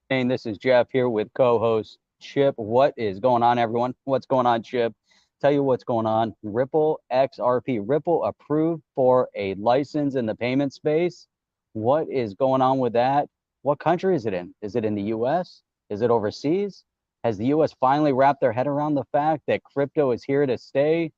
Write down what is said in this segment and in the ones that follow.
Hey, this is Jeff here with co-host Chip. What is going on, everyone? What's going on, Chip? Tell you what's going on. Ripple XRP. Ripple approved for a license in the payment space. What is going on with that? What country is it in? Is it in the US? Is it overseas? Has the US finally wrapped their head around the fact that crypto is here to stay?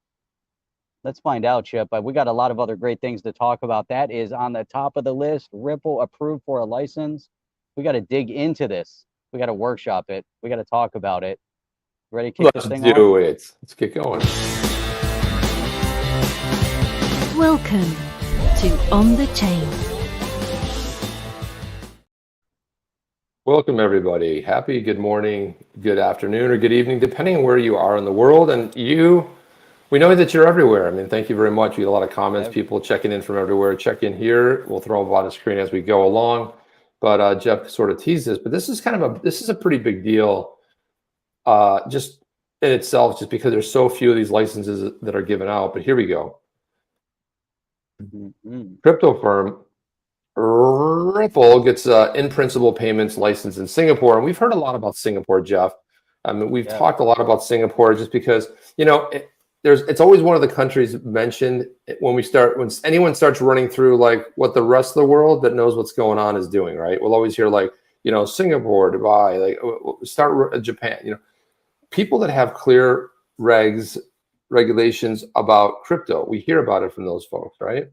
Let's find out, Chip. But we got a lot of other great things to talk about. That is on the top of the list. Ripple approved for a license. We got to dig into this. We got to workshop it. We got to talk about it. Ready to kick this thing off? Let's do it. Let's get going. Welcome to On the Chain. Welcome, everybody. Happy good morning, good afternoon, or good evening, depending on where you are in the world. And we know that you're everywhere. I mean, thank you very much. We get a lot of comments, people checking in from everywhere. Check in here. We'll throw them on the screen as we go along. But Jeff sort of teased this, but this is a pretty big deal, just in itself, just because there's so few of these licenses that are given out. But here we go. Crypto firm Ripple gets in principle payments license in Singapore, and we've heard a lot about Singapore, Jeff. I mean, we've talked a lot about Singapore just because it's always one of the countries mentioned when anyone starts running through like what the rest of the world that knows what's going on is doing, right? We'll always hear like, Singapore, Dubai, like start Japan, people that have clear regulations about crypto. We hear about it from those folks, right?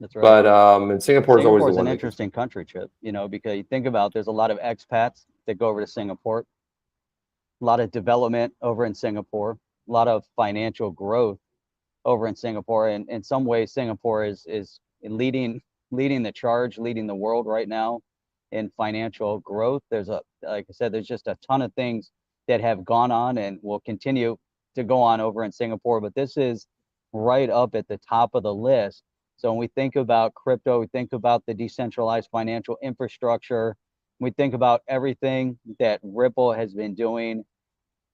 That's right. But and Singapore is always the one. An interesting country, Chip, because you think about there's a lot of expats that go over to Singapore, a lot of development over in Singapore, a lot of financial growth over in Singapore. And in some ways, Singapore is leading the charge, leading the world right now in financial growth. Like I said, there's just a ton of things that have gone on and will continue to go on over in Singapore. But this is right up at the top of the list. So when we think about crypto, we think about the decentralized financial infrastructure. We think about everything that Ripple has been doing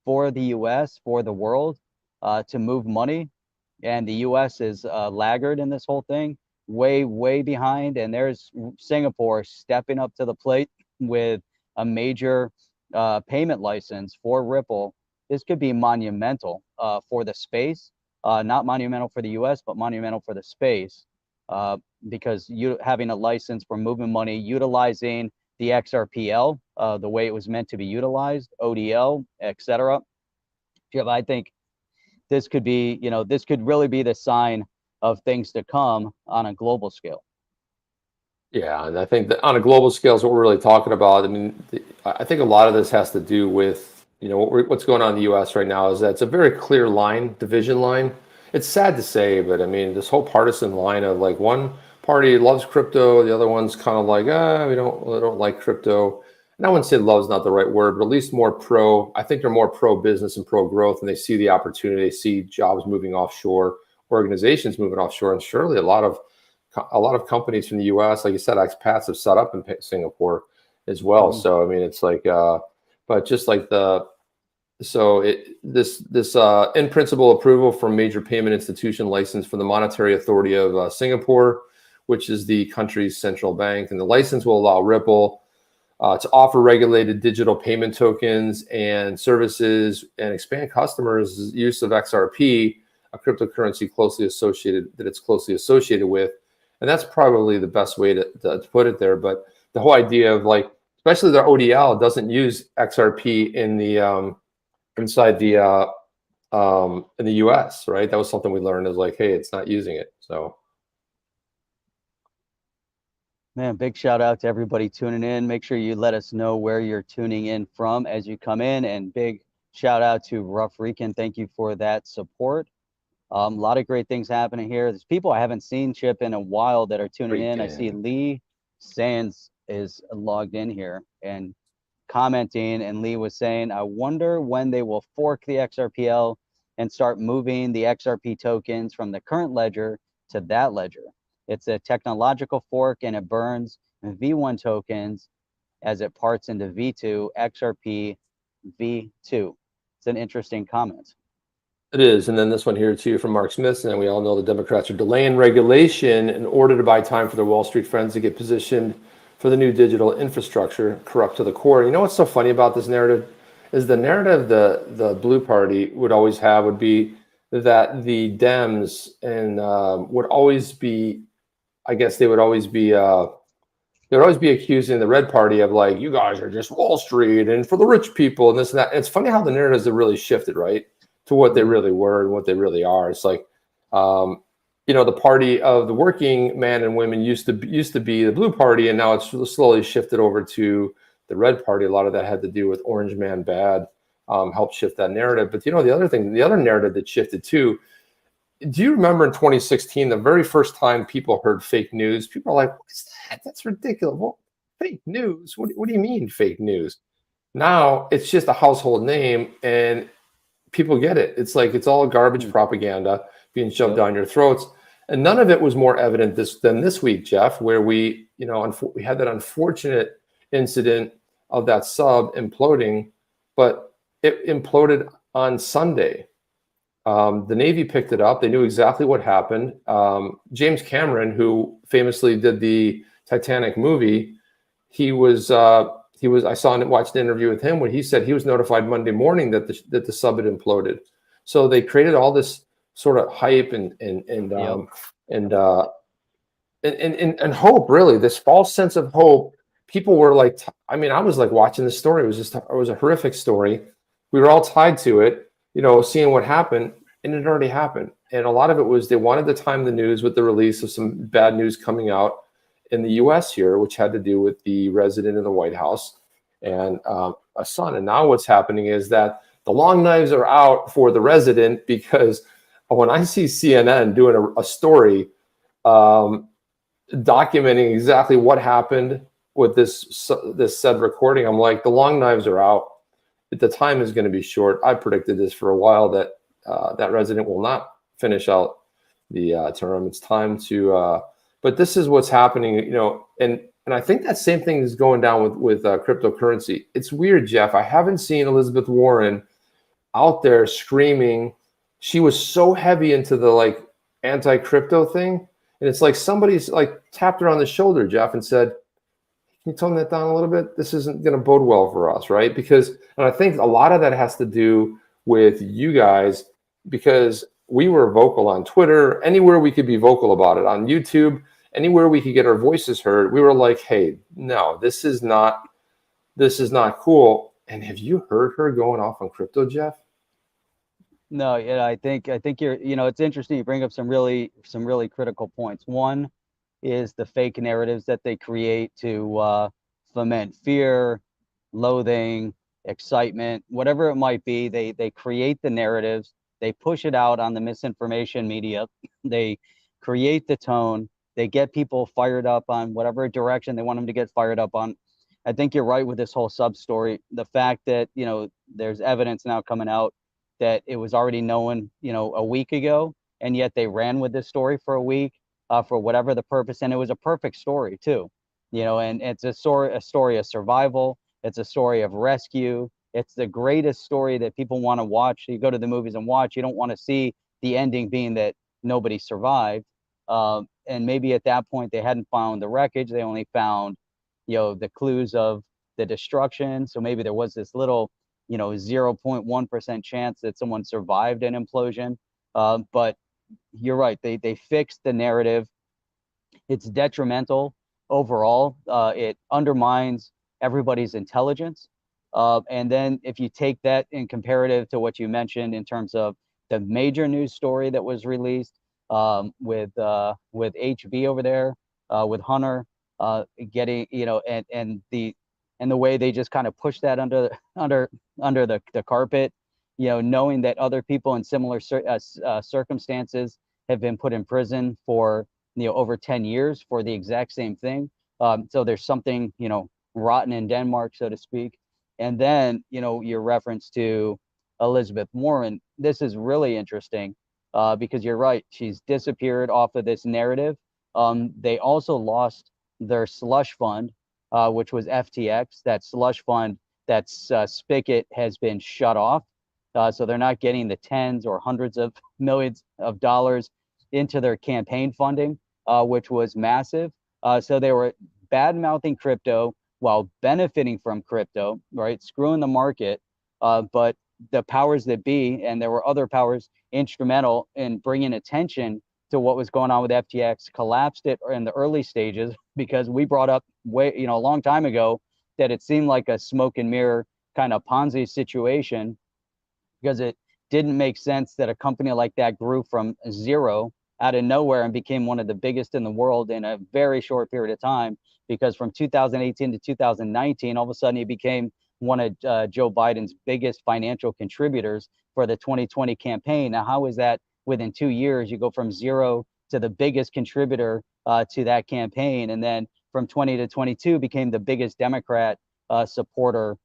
for the US, for the world, to move money. And the US is laggard in this whole thing, way, way behind. And there's Singapore stepping up to the plate with a major payment license for Ripple. This could be monumental for the space, not monumental for the US, but monumental for the space. Because you having a license for moving money, utilizing the XRPL, the way it was meant to be utilized, ODL, etc. I think this could be, this could really be the sign of things to come on a global scale. Yeah, and I think that on a global scale is what we're really talking about. I mean, I think a lot of this has to do with, what's going on in the U.S. right now is that it's a very clear division line. It's sad to say, but I mean, this whole partisan line of like one party loves crypto, the other one's kind of like, we don't like crypto. And I wouldn't say love is not the right word, but at least more pro. I think they're more pro business and pro growth, and they see the opportunity. They see jobs moving offshore, organizations moving offshore, and surely a lot of companies from the U.S., like you said, expats have set up in Singapore as well. So I mean, it's like, but just like this in principle approval from major payment institution license from the Monetary Authority of Singapore, which is the country's central bank, and the license will allow Ripple to offer regulated digital payment tokens and services and expand customers' use of XRP, a cryptocurrency closely associated with. And that's probably the best way to put it there. But the whole idea of like, especially their ODL doesn't use XRP in the inside the in the US, right? That was something we learned is like, hey, it's not using it. So man, big shout out to everybody tuning in. Make sure you let us know where you're tuning in from as you come in, and big shout out to Rough Rican. Thank you for that support. A lot of great things happening here. There's people I haven't seen, Chip, in a while that are tuning in. I see Lee Sands is logged in here and commenting, and Lee was saying, I wonder when they will fork the XRPL and start moving the XRP tokens from the current ledger to that ledger. It's a technological fork, and it burns V1 tokens as it parts into V2, XRP V2. It's an interesting comment. It is. And then this one here too from Mark Smith, and we all know the Democrats are delaying regulation in order to buy time for their Wall Street friends to get positioned for the new digital infrastructure corrupt to the core. You know what's so funny about this narrative is the narrative the Blue Party would always have would be that the Dems and would always be, I guess they would always be accusing the Red Party of like, you guys are just Wall Street and for the rich people and this and that. And it's funny how the narratives have really shifted, right, to what they really were and what they really are. It's like, the party of the working man and women used to be the Blue Party, and now it's slowly shifted over to the Red Party. A lot of that had to do with Orange Man Bad, helped shift that narrative. But the other narrative that shifted too. Do you remember in 2016, the very first time people heard fake news? People are like, "What's that? That's ridiculous. Well, fake news? What do you mean fake news?" Now it's just a household name, and people get it. It's like it's all garbage propaganda being shoved down your throats. And none of it was more evident than this week, Jeff, where we had that unfortunate incident of that sub imploding, but it imploded on Sunday. The Navy picked it up. They knew exactly what happened. James Cameron, who famously did the Titanic movie, I watched an interview with him when he said he was notified Monday morning that the sub had imploded. So they created all this sort of hype and hope, really, this false sense of hope. People were like, I was like watching the story. It was a horrific story. We were all tied to it, seeing what happened, and it already happened. And a lot of it was they wanted to time the news with the release of some bad news coming out in the U.S. here, which had to do with the resident in the White House and a son. And now what's happening is that the long knives are out for the resident, because when I see CNN doing a story documenting exactly what happened with this said recording, I'm like, the long knives are out. The time is going to be short. I predicted this for a while that that resident will not finish out the term. It's time to, but this is what's happening, and I think that same thing is going down with cryptocurrency. It's weird, Jeff. I haven't seen Elizabeth Warren out there screaming. She was so heavy into the anti-crypto thing, and it's like somebody's tapped her on the shoulder, Jeff, and said, "Can you tone that down a little bit? This isn't going to bode well for us," right? And I think a lot of that has to do with you guys, because we were vocal on Twitter, anywhere we could be vocal about it, on YouTube, anywhere we could get our voices heard. We were like, "Hey, no, this is not cool." And have you heard her going off on crypto, Jeff? No, yeah, I think you're, it's interesting. You bring up some really critical points. One is the fake narratives that they create to foment fear, loathing, excitement, whatever it might be. They create the narratives, they push it out on the misinformation media, they create the tone, they get people fired up on whatever direction they want them to get fired up on. I think you're right with this whole sub story. The fact that, there's evidence now coming out that it was already known, a week ago, and yet they ran with this story for a week for whatever the purpose. And it was a perfect story too, and it's a story of survival. It's a story of rescue. It's the greatest story that people want to watch. You go to the movies and watch, you don't want to see the ending being that nobody survived. And maybe at that point they hadn't found the wreckage. They only found, the clues of the destruction. So maybe there was this little 0.1% chance that someone survived an implosion. But you're right, they fixed the narrative. It's detrimental overall. It undermines everybody's intelligence. And then if you take that in comparative to what you mentioned in terms of the major news story that was released with HB over there, with Hunter getting, and the way they just kind of push that under the carpet, knowing that other people in similar circumstances have been put in prison for over 10 years for the exact same thing. So there's something rotten in Denmark, so to speak. And then your reference to Elizabeth Warren. This is really interesting because you're right. She's disappeared off of this narrative. They also lost their slush fund, which was FTX. That slush fund, that spigot has been shut off. So they're not getting the tens or hundreds of millions of dollars into their campaign funding, which was massive. So they were bad-mouthing crypto while benefiting from crypto, right? Screwing the market. But the powers that be, and there were other powers instrumental in bringing attention to what was going on with FTX, collapsed it in the early stages, because we brought up a long time ago that it seemed like a smoke and mirror kind of Ponzi situation, because it didn't make sense that a company like that grew from zero out of nowhere and became one of the biggest in the world in a very short period of time. Because from 2018 to 2019, all of a sudden he became one of Joe Biden's biggest financial contributors for the 2020 campaign. Now, how is that within 2 years you go from zero to the biggest contributor to that campaign, and then from 20 to 22 became the biggest Democrat supporter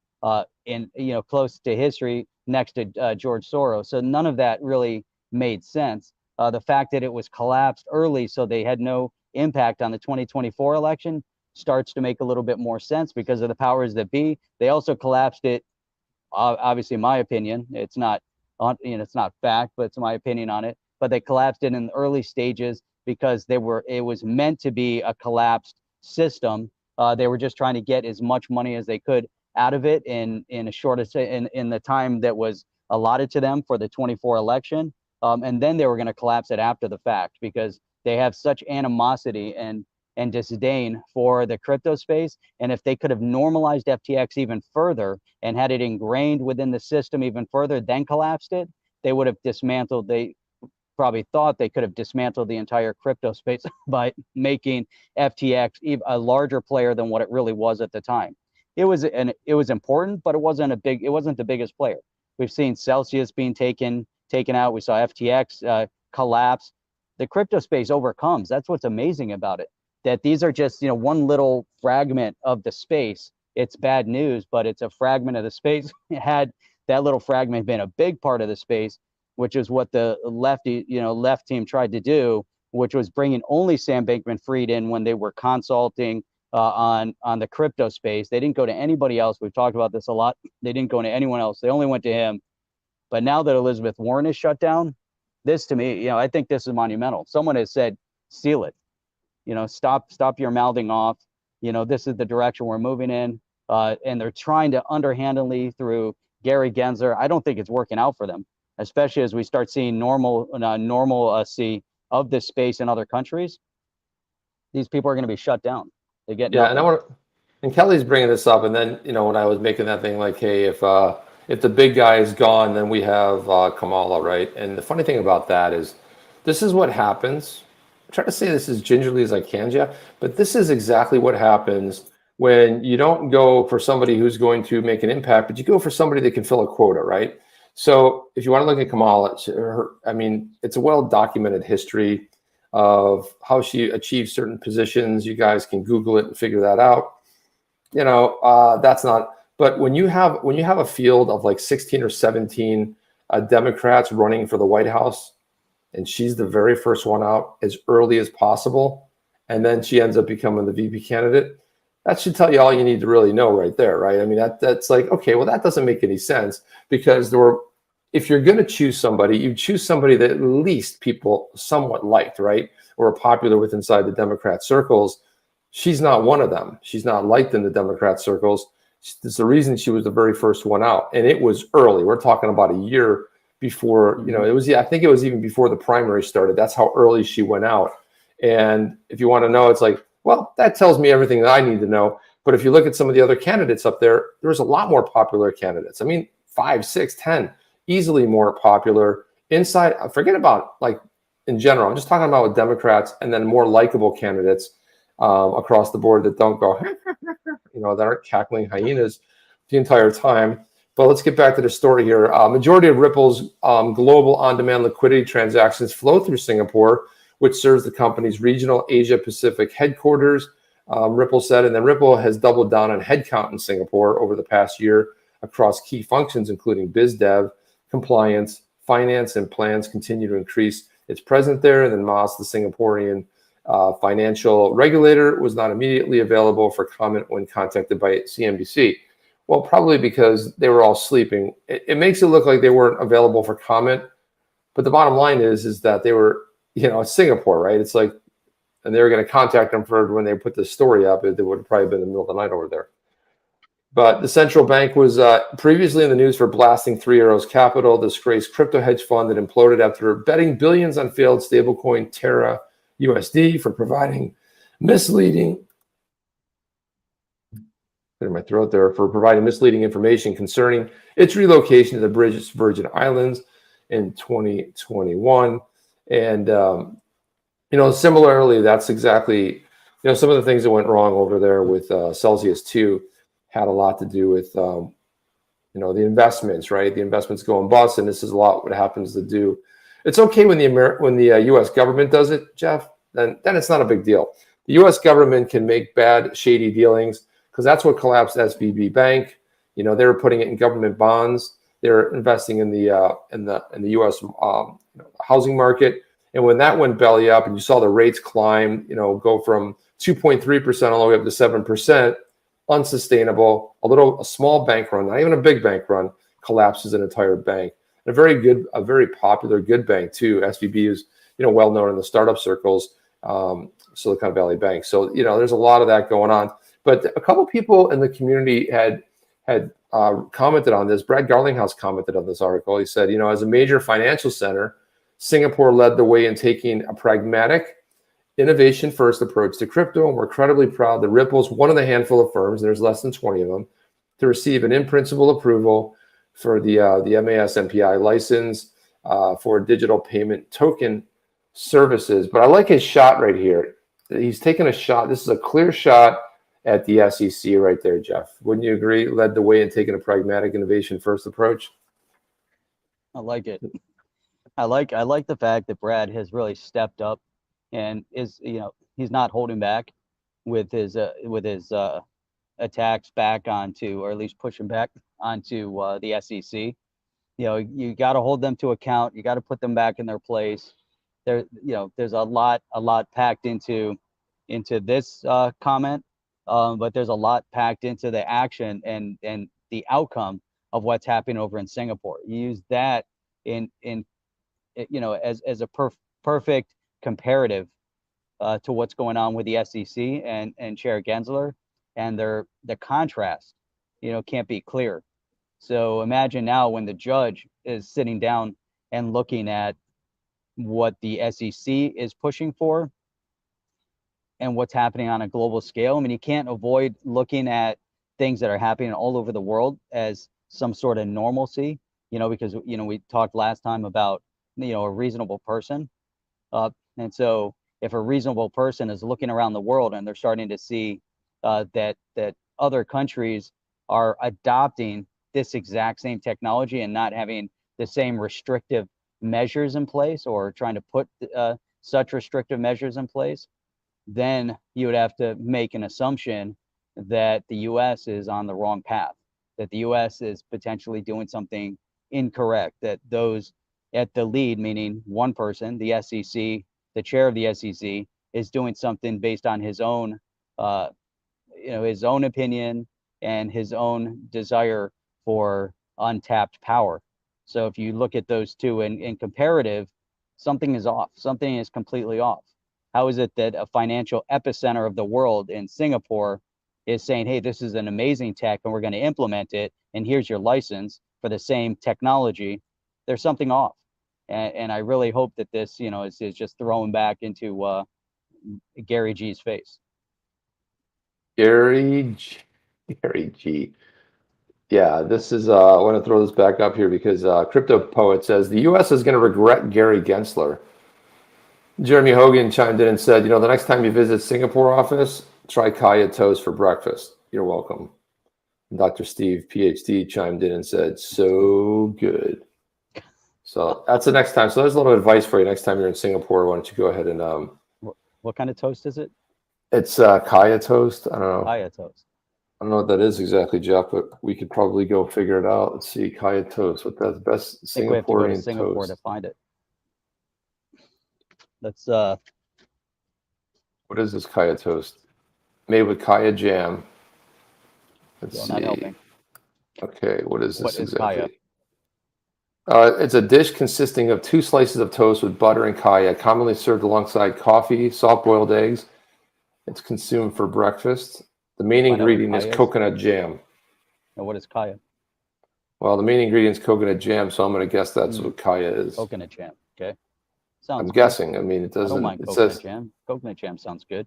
in close to history, next to George Soros? So none of that really made sense. The fact that it was collapsed early, so they had no impact on the 2024 election, starts to make a little bit more sense because of the powers that be. They also collapsed it. Obviously, my opinion, it's not it's not fact, but it's my opinion on it. But they collapsed it in the early stages because it was meant to be a collapsed system. They were just trying to get as much money as they could out of it in a shortest in the time that was allotted to them for the 24 election. And then they were going to collapse it after the fact, because they have such animosity and disdain for the crypto space. And if they could have normalized FTX even further and had it ingrained within the system even further, then collapsed it, they would have dismantled. They probably thought they could have dismantled the entire crypto space by making FTX a larger player than what it really was at the time. It was important, but it wasn't the biggest player. We've seen Celsius being taken out. We saw FTX collapse. The crypto space overcomes. That's what's amazing about it. That these are just one little fragment of the space. It's bad news, but it's a fragment of the space. Had that little fragment been a big part of the space, which is what the left team tried to do, which was bringing only Sam Bankman-Fried in when they were consulting on the crypto space. They didn't go to anybody else. We've talked about this a lot. They didn't go to anyone else. They only went to him. But now that Elizabeth Warren is shut down, this to me, I think this is monumental. Someone has said, seal it. Stop your mouthing off. This is the direction we're moving in. And they're trying to underhandedly through Gary Gensler. I don't think it's working out for them, especially as we start seeing normalcy of this space in other countries. These people are going to be shut down. They get and Kelly's bringing this up, and then when I was making that thing like, hey, if the big guy is gone, then we have Kamala, right? And the funny thing about that is, this is what happens. I try to say this as gingerly as I can, Jeff, but this is exactly what happens when you don't go for somebody who's going to make an impact, but you go for somebody that can fill a quota, right? So if you want to look at Kamala, it's a well-documented history of how she achieved certain positions. You guys can Google it and figure that out. That's not. But when you have a field of like 16 or 17 Democrats running for the White House, and she's the very first one out as early as possible, and then she ends up becoming the VP candidate, that should tell you all you need to really know right there, right? I mean, that's like, okay, well, that doesn't make any sense, because if you're going to choose somebody, you choose somebody that at least people somewhat liked, right, or are popular with inside the Democrat circles. She's not one of them. She's not liked in the Democrat circles. It's the reason she was the very first one out, and it was early. We're talking about a year before, I think it was even before the primary started. That's how early she went out. And if you want to know, it's like, well, that tells me everything that I need to know. But if you look at some of the other candidates up there, there's a lot more popular candidates. I mean, 5, 6, 10, easily more popular inside. Forget about like in general. I'm just talking about with Democrats, and then more likable candidates across the board that don't go, that aren't cackling hyenas the entire time. But let's get back to the story here. Majority of Ripple's global on-demand liquidity transactions flow through Singapore, which serves the company's regional Asia-Pacific headquarters, Ripple said. And then Ripple has doubled down on headcount in Singapore over the past year across key functions, including biz dev, compliance, finance, and plans continue to increase its presence there. And then MAS, the Singaporean financial regulator, was not immediately available for comment when contacted by CNBC. Well, probably because they were all sleeping. It makes it look like they weren't available for comment, but the bottom line is that they were, it's Singapore, right? It's like and they were going to contact them for when they put the story up. It would have probably been in the middle of the night over there. But the central bank was previously in the news for blasting Three Arrows Capital, disgraced crypto hedge fund that imploded after betting billions on failed stablecoin Terra USD for providing misleading information concerning its relocation to the British Virgin Islands in 2021. And, similarly, that's exactly, some of the things that went wrong over there with Celsius 2 had a lot to do with, the investments, right? The investments going bust, and this is a lot what happens to do. It's okay when the U.S. government does it, Jeff, then it's not a big deal. The U.S. government can make bad, shady dealings because that's what collapsed SVB Bank. They were putting it in government bonds. They're investing in the U.S. Housing market, and when that went belly up, and you saw the rates climb, go from 2.3% all the way up to 7%, unsustainable. A small bank run, not even a big bank run, collapses an entire bank. And a very popular good bank too. SVB is well known in the startup circles, Silicon Valley Bank. So there's a lot of that going on. But a couple people in the community had commented on this. Brad Garlinghouse commented on this article. He said, as a major financial center, Singapore led the way in taking a pragmatic, innovation-first approach to crypto, and we're incredibly proud that Ripple is one of the handful of firms, there's less than 20 of them, to receive an in-principle approval for the MAS MPI license for digital payment token services. But I like his shot right here. He's taking a shot. This is a clear shot at the SEC right there, Jeff. Wouldn't you agree? Led the way in taking a pragmatic, innovation-first approach. I like it. I like the fact that Brad has really stepped up and is, he's not holding back with his attacks back onto, or at least pushing back onto the SEC. You got to hold them to account. You got to put them back in their place. There's a lot packed into this comment, but there's a lot packed into the action and the outcome of what's happening over in Singapore. You use that as a perfect comparative to what's going on with the SEC and Chair Gensler, and the contrast, can't be clear. So imagine now when the judge is sitting down and looking at what the SEC is pushing for and what's happening on a global scale. I mean, you can't avoid looking at things that are happening all over the world as some sort of normalcy, because, we talked last time about, a reasonable person. And so if a reasonable person is looking around the world and they're starting to see that other countries are adopting this exact same technology and not having the same restrictive measures in place, or trying to put such restrictive measures in place, then you would have to make an assumption that the U.S. is on the wrong path, that the U.S. is potentially doing something incorrect, that those at the lead, meaning one person, the SEC, the chair of the SEC, is doing something based on his own, his own opinion and his own desire for untapped power. So if you look at those two in comparative, something is off. Something is completely off. How is it that a financial epicenter of the world in Singapore is saying, hey, this is an amazing tech and we're going to implement it, and here's your license for the same technology? There's something off. And I really hope that this, is just throwing back into Gary G's face. Gary G. Yeah, this is, I want to throw this back up here because Crypto Poet says the U.S. is going to regret Gary Gensler. Jeremy Hogan chimed in and said, the next time you visit Singapore office, try kaya toast for breakfast. You're welcome. Dr. Steve, PhD, chimed in and said, so good. So that's the next time. So there's a little advice for you next time you're in Singapore. Why don't you go ahead and what kind of toast is it? It's kaya toast. I don't know. Kaya toast. I don't know what that is exactly, Jeff, but we could probably go figure it out. Let's see, kaya toast. What that's best Singaporean I think we have to go to Singapore toast to find it. Let's What is this kaya toast? Made with kaya jam. Let's see. Not helping. Okay, what is this What is exactly? kaya? It's a dish consisting of 2 slices of toast with butter and kaya, commonly served alongside coffee, soft-boiled eggs. It's consumed for breakfast. The main Find out what ingredient is kaya is. coconut jam. Now, what is kaya? Well, the main ingredient is coconut jam, so I'm going to guess that's what kaya is. Coconut jam. Okay. Sounds I'm good. guessing. I mean, it I doesn't. don't mind It coconut says, jam. Coconut jam sounds good.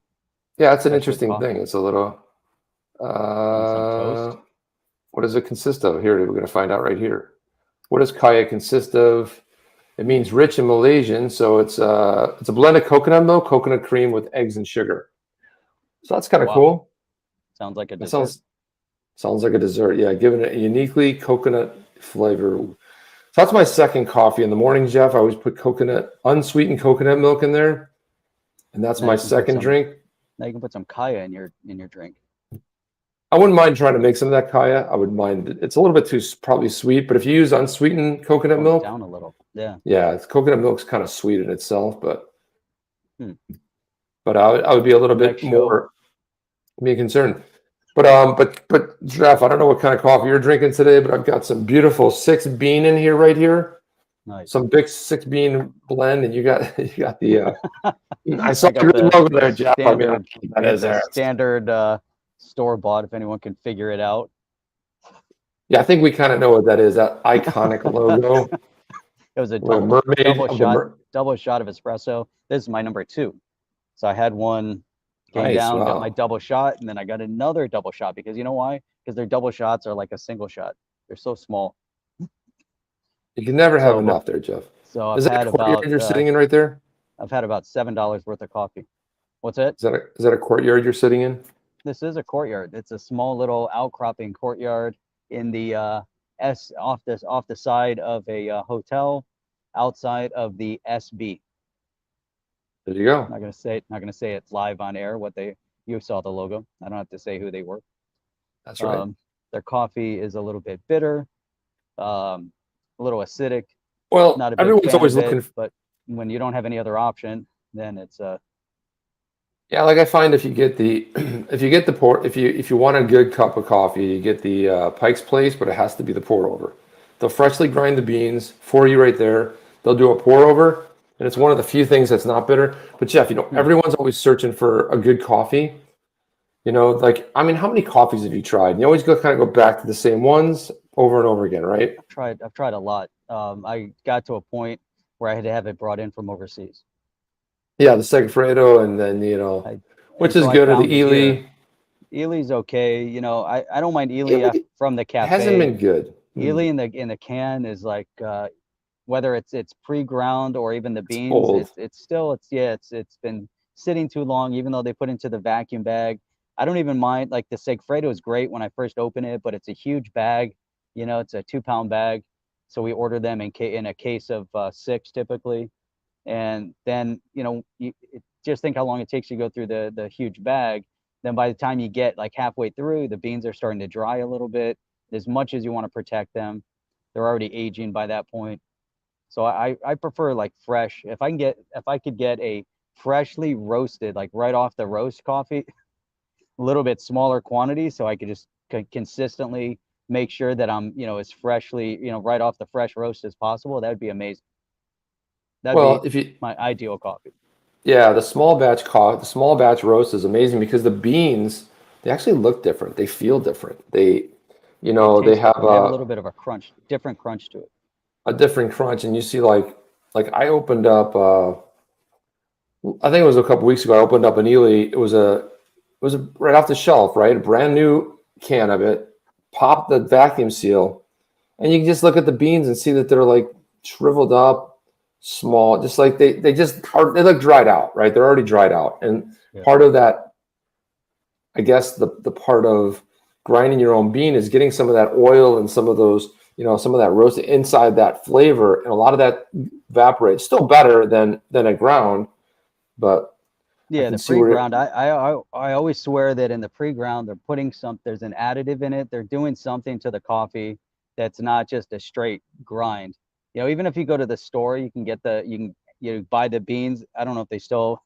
yeah, it's an Especially with interesting coffee. thing. It's a little. On some toast. What does it consist of? Here, we're going to find out right here. What does kaya consist of? It means rich in Malaysian, so it's a blend of coconut milk, coconut cream with eggs and sugar. So that's kind of Wow. cool. Sounds like a That dessert. sounds like a dessert. Yeah, giving it a uniquely coconut flavor. So that's my second coffee in the morning, Jeff. I always put unsweetened coconut milk in there, and that's Now my you can put second some- drink. Now you can put some kaya in your drink. I wouldn't mind trying to make some of that kaya. I wouldn't mind. It's a little bit too probably sweet, but if you use unsweetened coconut Tone it milk, down a little. Yeah. yeah, coconut milk's kind of sweet in itself, but Hmm. but I would be a little bit Next show. more be concerned. But Jeff, I don't know what kind of coffee you're drinking today, but I've got some beautiful 6-bean in here right here. Nice. Some big 6-bean blend, and you got the. I saw I got your the logo there, Jeff. I mean, standard- that is there. Standard store bought. If anyone can figure it out. Yeah, I think we kind of know what that is. That iconic logo. It was a With a double, mermaid double of the shot. mer- Double shot of espresso. This is my number 2. So I had one, came Nice, down, got wow. my double shot, and then I got another double shot because you know why? Because their double shots are like a single shot. They're so small. You can never have So, enough there, Jeff. So Is I've that had a courtyard about you're sitting in right there? I've had about $7 worth of coffee. What's it? Is that a courtyard you're sitting in? This is a courtyard. It's a small little outcropping courtyard in the off the side of a hotel, outside of the SB. There you go. Not gonna say it live on air. You saw the logo. I don't have to say who they were. That's right. Their coffee is a little bit bitter, a little acidic. Well, Not a big everyone's fan always of it, looking. but when you don't have any other option, then it's Yeah, like I find if you get the if you want a good cup of coffee, you get the Pike's Place, but it has to be the pour over. They'll freshly grind the beans for you right there. They'll do a pour over, and it's one of the few things that's not bitter. But Jeff, everyone's always searching for a good coffee. Like, I mean, how many coffees have you tried? You always kind of go back to the same ones over and over again, right? I've tried a lot. I got to a point where I had to have it brought in from overseas. Yeah, the Segafredo, and then which is good, or the Ely. Ely's okay. I don't mind Ely from the cafe. Hasn't been good. Ely in the can is like whether it's pre-ground or even the beans, old. it's been sitting too long, even though they put into the vacuum bag. I don't even mind, like the Segafredo is great when I first open it, but it's a huge bag. It's a 2-pound bag. So we order them in a case of 6 typically. And then, just think how long it takes you to go through the huge bag. Then by the time you get like halfway through, the beans are starting to dry a little bit. As much as you want to protect them, they're already aging by that point. So I prefer like fresh. If I could get a freshly roasted, like right off the roast coffee, a little bit smaller quantity, so I could just consistently make sure that I'm, as freshly, right off the fresh roast as possible, that would be amazing. That'd be my ideal coffee. Yeah, the small batch roast is amazing because the beans, they actually look different. They feel different. They have a little bit of a different crunch to it. A different crunch, and you see like I opened up. I think it was a couple weeks ago. I opened up an Ely. It was right off the shelf, right? A brand new can of it. Pop the vacuum seal, and you can just look at the beans and see that they're like shriveled up, small, just like they look dried out, right? They're already dried out, and part of that, I guess the part of grinding your own bean is getting some of that oil and some of those, some of that roast inside that flavor, and a lot of that evaporates. Still better than a ground, but yeah, the pre-ground. I always swear that in the pre-ground they're putting there's an additive in it. They're doing something to the coffee that's not just a straight grind. Even if you go to the store, you can get you buy the beans. I don't know if they still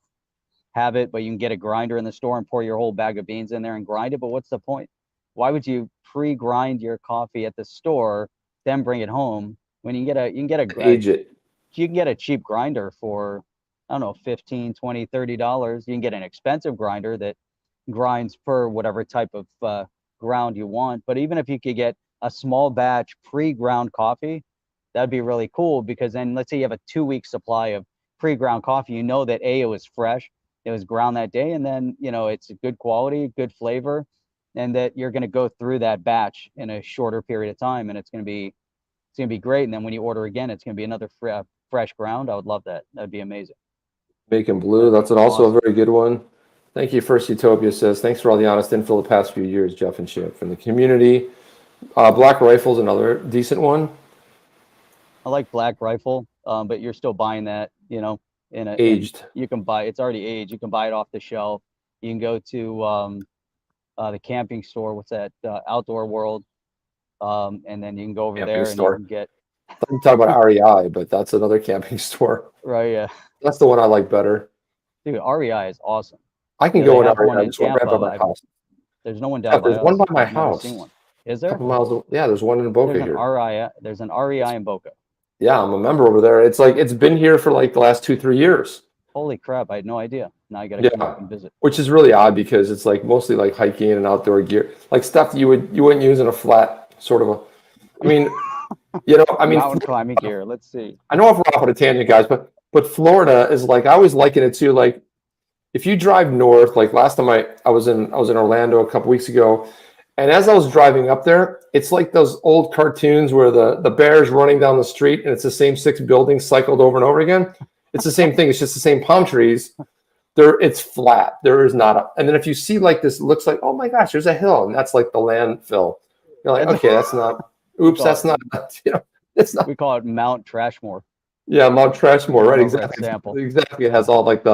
have it, but you can get a grinder in the store and pour your whole bag of beans in there and grind it. But what's the point? Why would you pre-grind your coffee at the store, then bring it home When you can get a Age it. you can get a cheap grinder for, I don't know, $15, $20, $30. You can get an expensive grinder that grinds per whatever type of ground you want. But even if you could get a small batch pre-ground coffee, that'd be really cool, because then let's say you have a 2-week supply of pre-ground coffee, you know that it was fresh, it was ground that day, and then it's good quality, good flavor, and that you're going to go through that batch in a shorter period of time, and it's going to be great. And then when you order again, it's going to be another fresh ground. I would love that. That'd be amazing. Bacon Blue, that's also a very good one. Thank you. First Utopia says, thanks for all the honest info the past few years, Jeff and Chip, from the community. Black Rifle's another decent one. I like Black Rifle, but you're still buying that, aged. You can buy, it's already aged. You can buy it off the shelf. You can go to the camping store. What's that? Outdoor World. And then you can go over Camping there store. and you can get. I'm talking about REI, but that's another camping store. Right. Yeah. That's the one I like better. Dude, REI is awesome. I can go in REI. I just went right by my house. There's no one down by There's one by my I've never house. seen one. Is there? A couple miles. Yeah, there's one in Boca here. There's an REI in Boca. Yeah, I'm a member over there. It's like, it's been here for like the last 2-3 years. Holy crap! I had no idea. Now I gotta come up and visit. Which is really odd, because it's like mostly like hiking and outdoor gear, like stuff that you wouldn't use in a flat sort of a. I mean, Mountain climbing gear. Let's see. I know if we're off on a tangent, guys, but Florida is like, I always liken it to, like, if you drive north, like last time I was in Orlando a couple weeks ago, and as I was driving up there, it's like those old cartoons where the bear's running down the street and it's the same 6 buildings cycled over and over again. It's the same thing. It's just the same palm trees. It's flat. There is not and then if you see like this, it looks like, oh my gosh, there's a hill, and that's like the landfill. You're like, okay, that's not. Oops, that's not. It's not. We call it Mount Trashmore. Yeah, Mount Trashmore, right? Exactly. Exactly. It has all like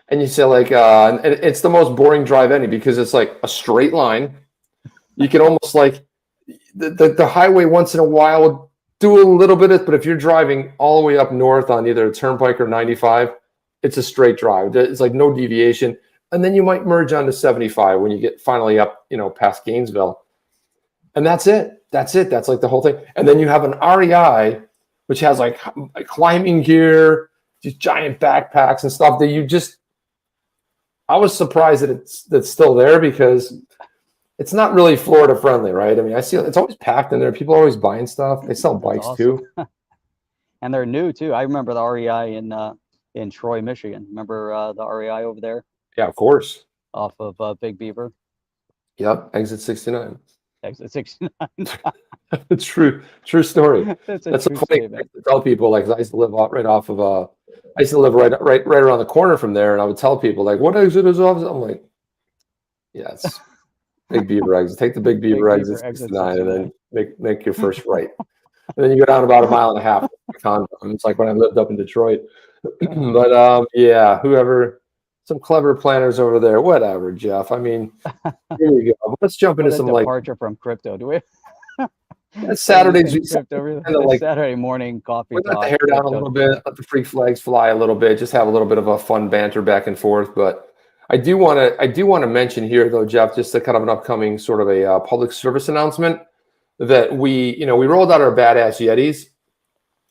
and you say like, and it's the most boring drive any, because it's like a straight line. You can almost like the highway once in a while will do a little bit of, but if you're driving all the way up north on either a turnpike or 95, it's a straight drive. It's like no deviation. And then you might merge onto 75 when you get finally up, past Gainesville. And that's it. That's like the whole thing. And then you have an REI, which has like climbing gear, these giant backpacks and stuff that I was surprised that it's still there, because it's not really Florida friendly, right? I mean, I see it's always packed in there. People are always buying stuff. They sell bikes too. And they're new too. I remember the REI in Troy, Michigan. Remember the REI over there? Yeah, of course. Off of Big Beaver. Yep, exit 69. Exit 69. True story. That's a funny thing to tell people. Like, I used to live right off of I used to live right around the corner from there, and I would tell people like, "What exit is off?" I'm like, "Yes, Big Beaver exit. Take the Big Beaver exit 69, and then make your first right, and then you go down about 1.5 miles to the condo." And it's like when I lived up in Detroit. But yeah, some clever planners over there. Whatever, Jeff. I mean, here you go. Let's jump into some departure from crypto. Do we? Saturdays, Saturday morning coffee. We let the hair down a little bit, let the freak flags fly a little bit, just have a little bit of a fun banter back and forth. But I do want to mention here, though, Jeff, just a kind of an upcoming sort of a public service announcement that we rolled out our badass Yetis,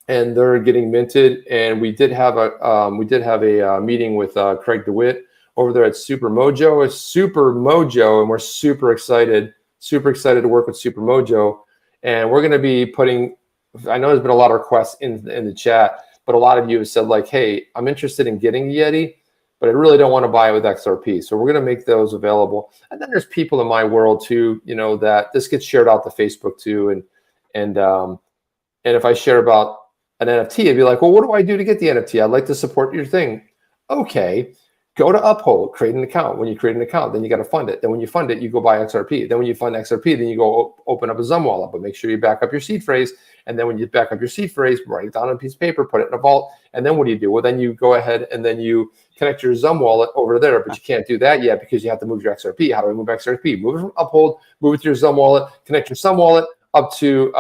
and they're getting minted. And we did have a meeting with Craig DeWitt over there at Super Mojo. It's Super Mojo, and we're super excited to work with Super Mojo. And we're going to be putting, I know there's been a lot of requests in the chat, but a lot of you have said like, hey, I'm interested in getting the Yeti, but I really don't want to buy it with XRP. So we're going to make those available. And then there's people in my world too, that this gets shared out to Facebook too. And if I share about an NFT, it'd be like, well, what do I do to get the NFT? I'd like to support your thing. Okay. Go to Uphold, create an account. When you create an account, then you got to fund it. Then when you fund it, you go buy XRP. Then when you fund XRP, then you go open up a Zum wallet. But make sure you back up your seed phrase. And then when you back up your seed phrase, write it down on a piece of paper, put it in a vault. And then what do you do? Well, then you go ahead and then you connect your Zum wallet over there. But you can't do that yet because you have to move your XRP. How do we move XRP? Move it from Uphold, move it to your Zum wallet, connect your Zum wallet up to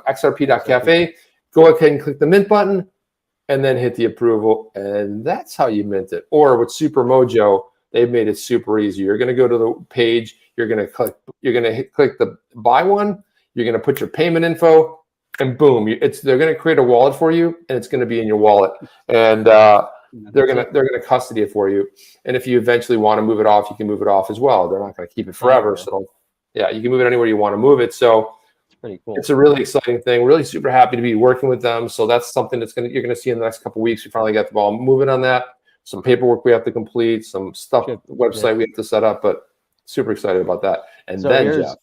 XRP.cafe. Go ahead and click the mint button, and then hit the approval, and that's how you mint it. Or with Super Mojo, they've made it super easy. You're going to go to the page, you're going to click the buy one, you're going to put your payment info, and boom, they're going to create a wallet for you, and it's going to be in your wallet, and they're gonna custody it for you. And if you eventually want to move it off, you can move it off as well. They're not going to keep it forever, so yeah, you can move it anywhere you want to move it. So it's pretty cool. It's a really exciting thing. Really super happy to be working with them. So that's something you're gonna see in the next couple of weeks. We finally got the ball moving on that. Some paperwork we have to complete, some stuff, website we have to set up, but super excited about that. And so then, Jeff,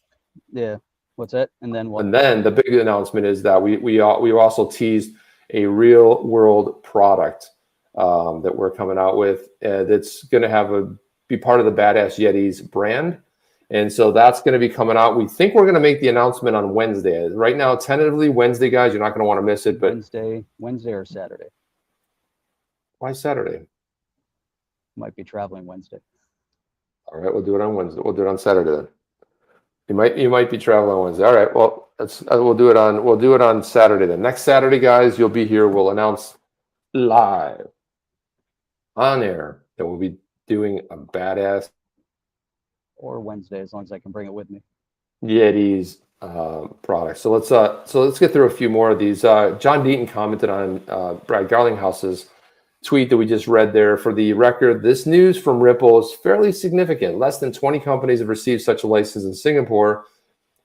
yeah, what's that? And then what? And then the big announcement is that we also teased a real world product that we're coming out with that's going to be part of the Badass Yetis brand. And so that's going to be coming out. We think we're going to make the announcement on Wednesday. Right now, tentatively Wednesday, guys. You're not going to want to miss it. But Wednesday or Saturday? Why Saturday? Might be traveling Wednesday. All right, we'll do it on Wednesday. We'll do it on Saturday then. You might be traveling on Wednesday. All right. Well, we'll do it on Saturday then. Next Saturday, guys, you'll be here. We'll announce live on air that we'll be doing a badass. Or Wednesday, as long as I can bring it with me. Yetis product. So let's get through a few more of these. John Deaton commented on Brad Garlinghouse's tweet that we just read there. For the record, this news from Ripple is fairly significant. Less than 20 companies have received such a license in Singapore,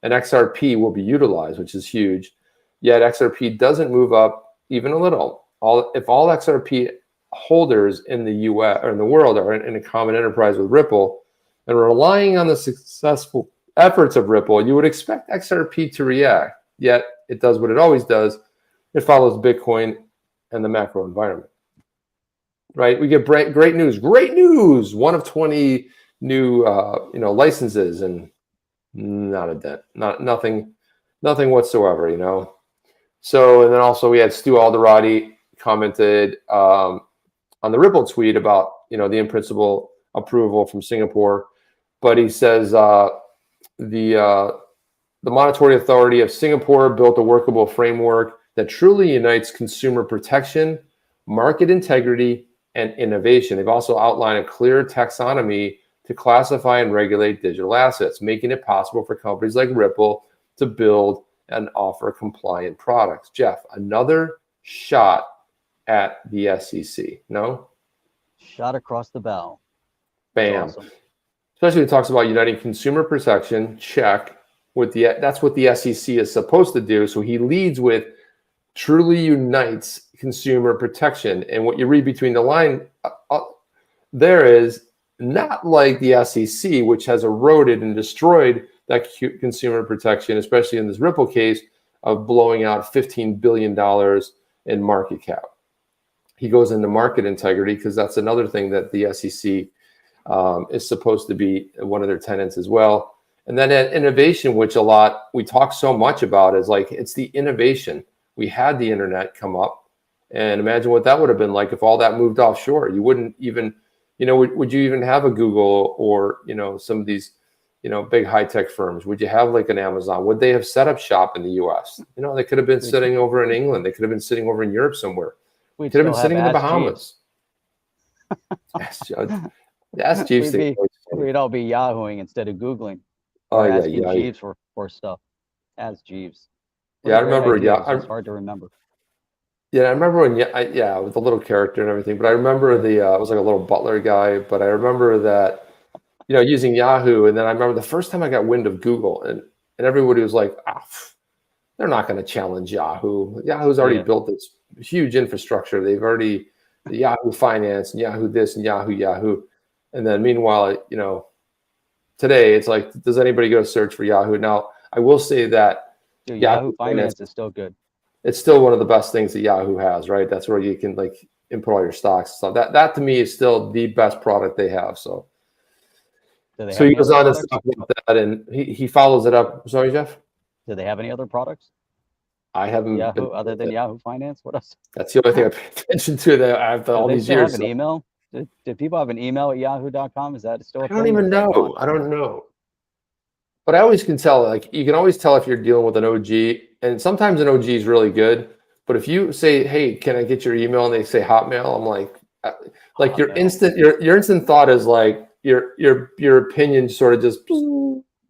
and XRP will be utilized, which is huge. Yet XRP doesn't move up even a little. If all XRP holders in the US or in the world are in a common enterprise with Ripple, and relying on the successful efforts of Ripple, you would expect XRP to react. Yet it does what it always does. It follows Bitcoin and the macro environment. Right? We get great news. Great news! 1 of 20 new licenses, and not a dent. Nothing whatsoever. So, and then also we had Stu Alderoty commented on the Ripple tweet about the in-principle approval from Singapore. But he says the Monetary Authority of Singapore built a workable framework that truly unites consumer protection, market integrity, and innovation. They've also outlined a clear taxonomy to classify and regulate digital assets, making it possible for companies like Ripple to build and offer compliant products. Jeff, another shot at the SEC, no? Shot across the bow. Bam. Awesome. Especially when it talks about uniting consumer protection, check. That's what the SEC is supposed to do. So he leads with truly unites consumer protection. And what you read between the line there is not like the SEC, which has eroded and destroyed that consumer protection, especially in this Ripple case of blowing out $15 billion in market cap. He goes into market integrity because that's another thing that the SEC is supposed to be one of their tenets as well. And then at innovation, which we talk so much about, is like it's the innovation. We had the internet come up, and imagine what that would have been like if all that moved offshore. You wouldn't even, would you even have a Google or some of these big high tech firms? Would you have like an Amazon? Would they have set up shop in the U.S.? They could have been sitting over in England. They could have been sitting over in Europe somewhere. They could have been sitting in the Bahamas. That's Jeeves. We'd all be Yahooing instead of Googling. Oh yeah, Jeeves for stuff. As Jeeves. Yeah, I remember. It's hard to remember. Yeah, I remember when. With the little character and everything. But I remember it was like a little butler guy. But I remember that, using Yahoo. And then I remember the first time I got wind of Google, and everybody was like, they're not going to challenge Yahoo. Yahoo's already built this huge infrastructure. They've already Yahoo Finance and Yahoo this and Yahoo. And then meanwhile, today it's like, does anybody go search for Yahoo? Now, I will say that Yahoo Finance is still good. It's still one of the best things that Yahoo has, right? That's where you can like input all your stocks. So that to me is still the best product they have. So he goes on to talk about that, and he follows it up. Sorry, Jeff? Do they have any other products? I haven't. Yahoo, other than Yahoo Finance? What else? That's the only thing I pay attention to that I've all these years. Have an email? Do people have an email at yahoo.com? Is that still a thing? I don't even know. I don't know. But I always can tell, like, you can always tell if you're dealing with an OG, and sometimes an OG is really good. But if you say, hey, can I get your email? And they say Hotmail, I'm like your instant thought is like your opinion sort of just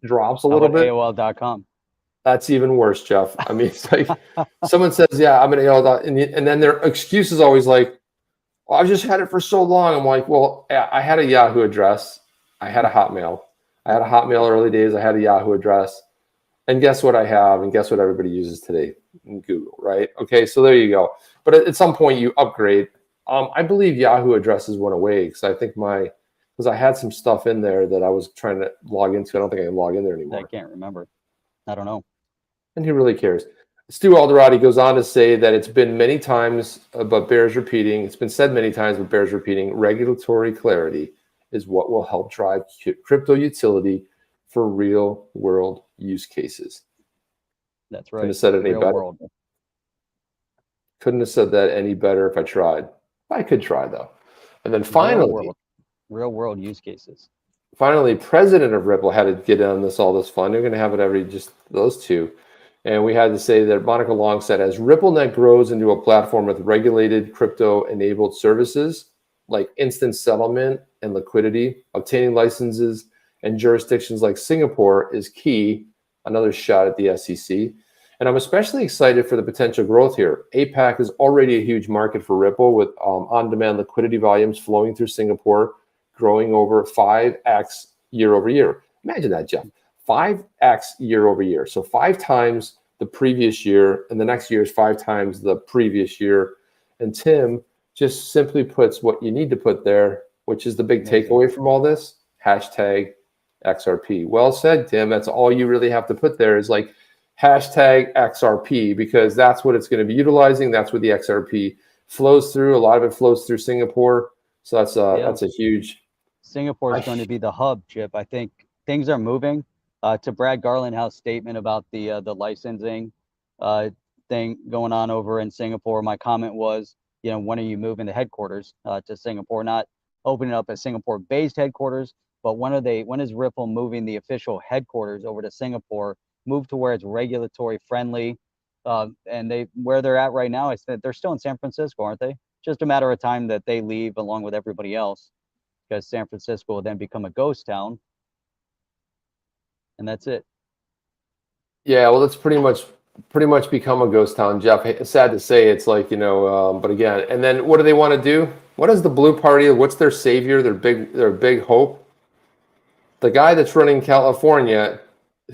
drops a little bit. AOL.com. That's even worse, Jeff. I mean, it's like someone says, yeah, I'm going to, and then their excuse is always like, well, I've just had it for so long. I'm like, well, I had a Yahoo address. I had a Hotmail. I had a Hotmail early days. I had a Yahoo address. And guess what I have? And guess what everybody uses today? Google, right? Okay, so there you go. But at some point you upgrade. I believe Yahoo addresses went away because I think because I had some stuff in there that I was trying to log into. I don't think I can log in there anymore. I can't remember. I don't know. And who really cares? Stuart Alderoty goes on to say that it's been many times, but bears repeating. It's been said many times, but bears repeating. Regulatory clarity is what will help drive crypto utility for real world use cases. That's right. Couldn't have said it any Real better. world. Couldn't have said that any better if I tried. I could try though. And then finally, real world use cases. Finally, president of Ripple had to get on all this fun. They're going to have it every just those two. And we had to say that Monica Long said, as RippleNet grows into a platform with regulated crypto-enabled services like instant settlement and liquidity, obtaining licenses and jurisdictions like Singapore is key. Another shot at the SEC. And I'm especially excited for the potential growth here. APAC is already a huge market for Ripple with on-demand liquidity volumes flowing through Singapore, growing over 5x year over year. Imagine that, Jeff. 5x year over year. So 5 times the previous year, and the next year is 5 times the previous year. And Tim just simply puts what you need to put there, which is the big takeaway from all this, hashtag XRP. Well said, Tim. That's all you really have to put there is like hashtag XRP, because that's what it's going to be utilizing. That's what the XRP flows through. A lot of it flows through Singapore. So that's a huge. Singapore is going to be the hub, Chip. I think things are moving. To Brad Garlinghouse statement about the licensing thing going on over in Singapore, my comment was, when are you moving the headquarters to Singapore? Not opening up a Singapore-based headquarters, but when is Ripple moving the official headquarters over to Singapore? Move to where it's regulatory friendly, and where they're at right now. I said they're still in San Francisco, aren't they? Just a matter of time that they leave along with everybody else, because San Francisco will then become a ghost town. And that's it. Yeah, well, that's pretty much become a ghost town, Jeff. It's sad to say, it's like, but again, and then what do they want to do? What is the Blue Party? What's their savior? Their big hope? The guy that's running California,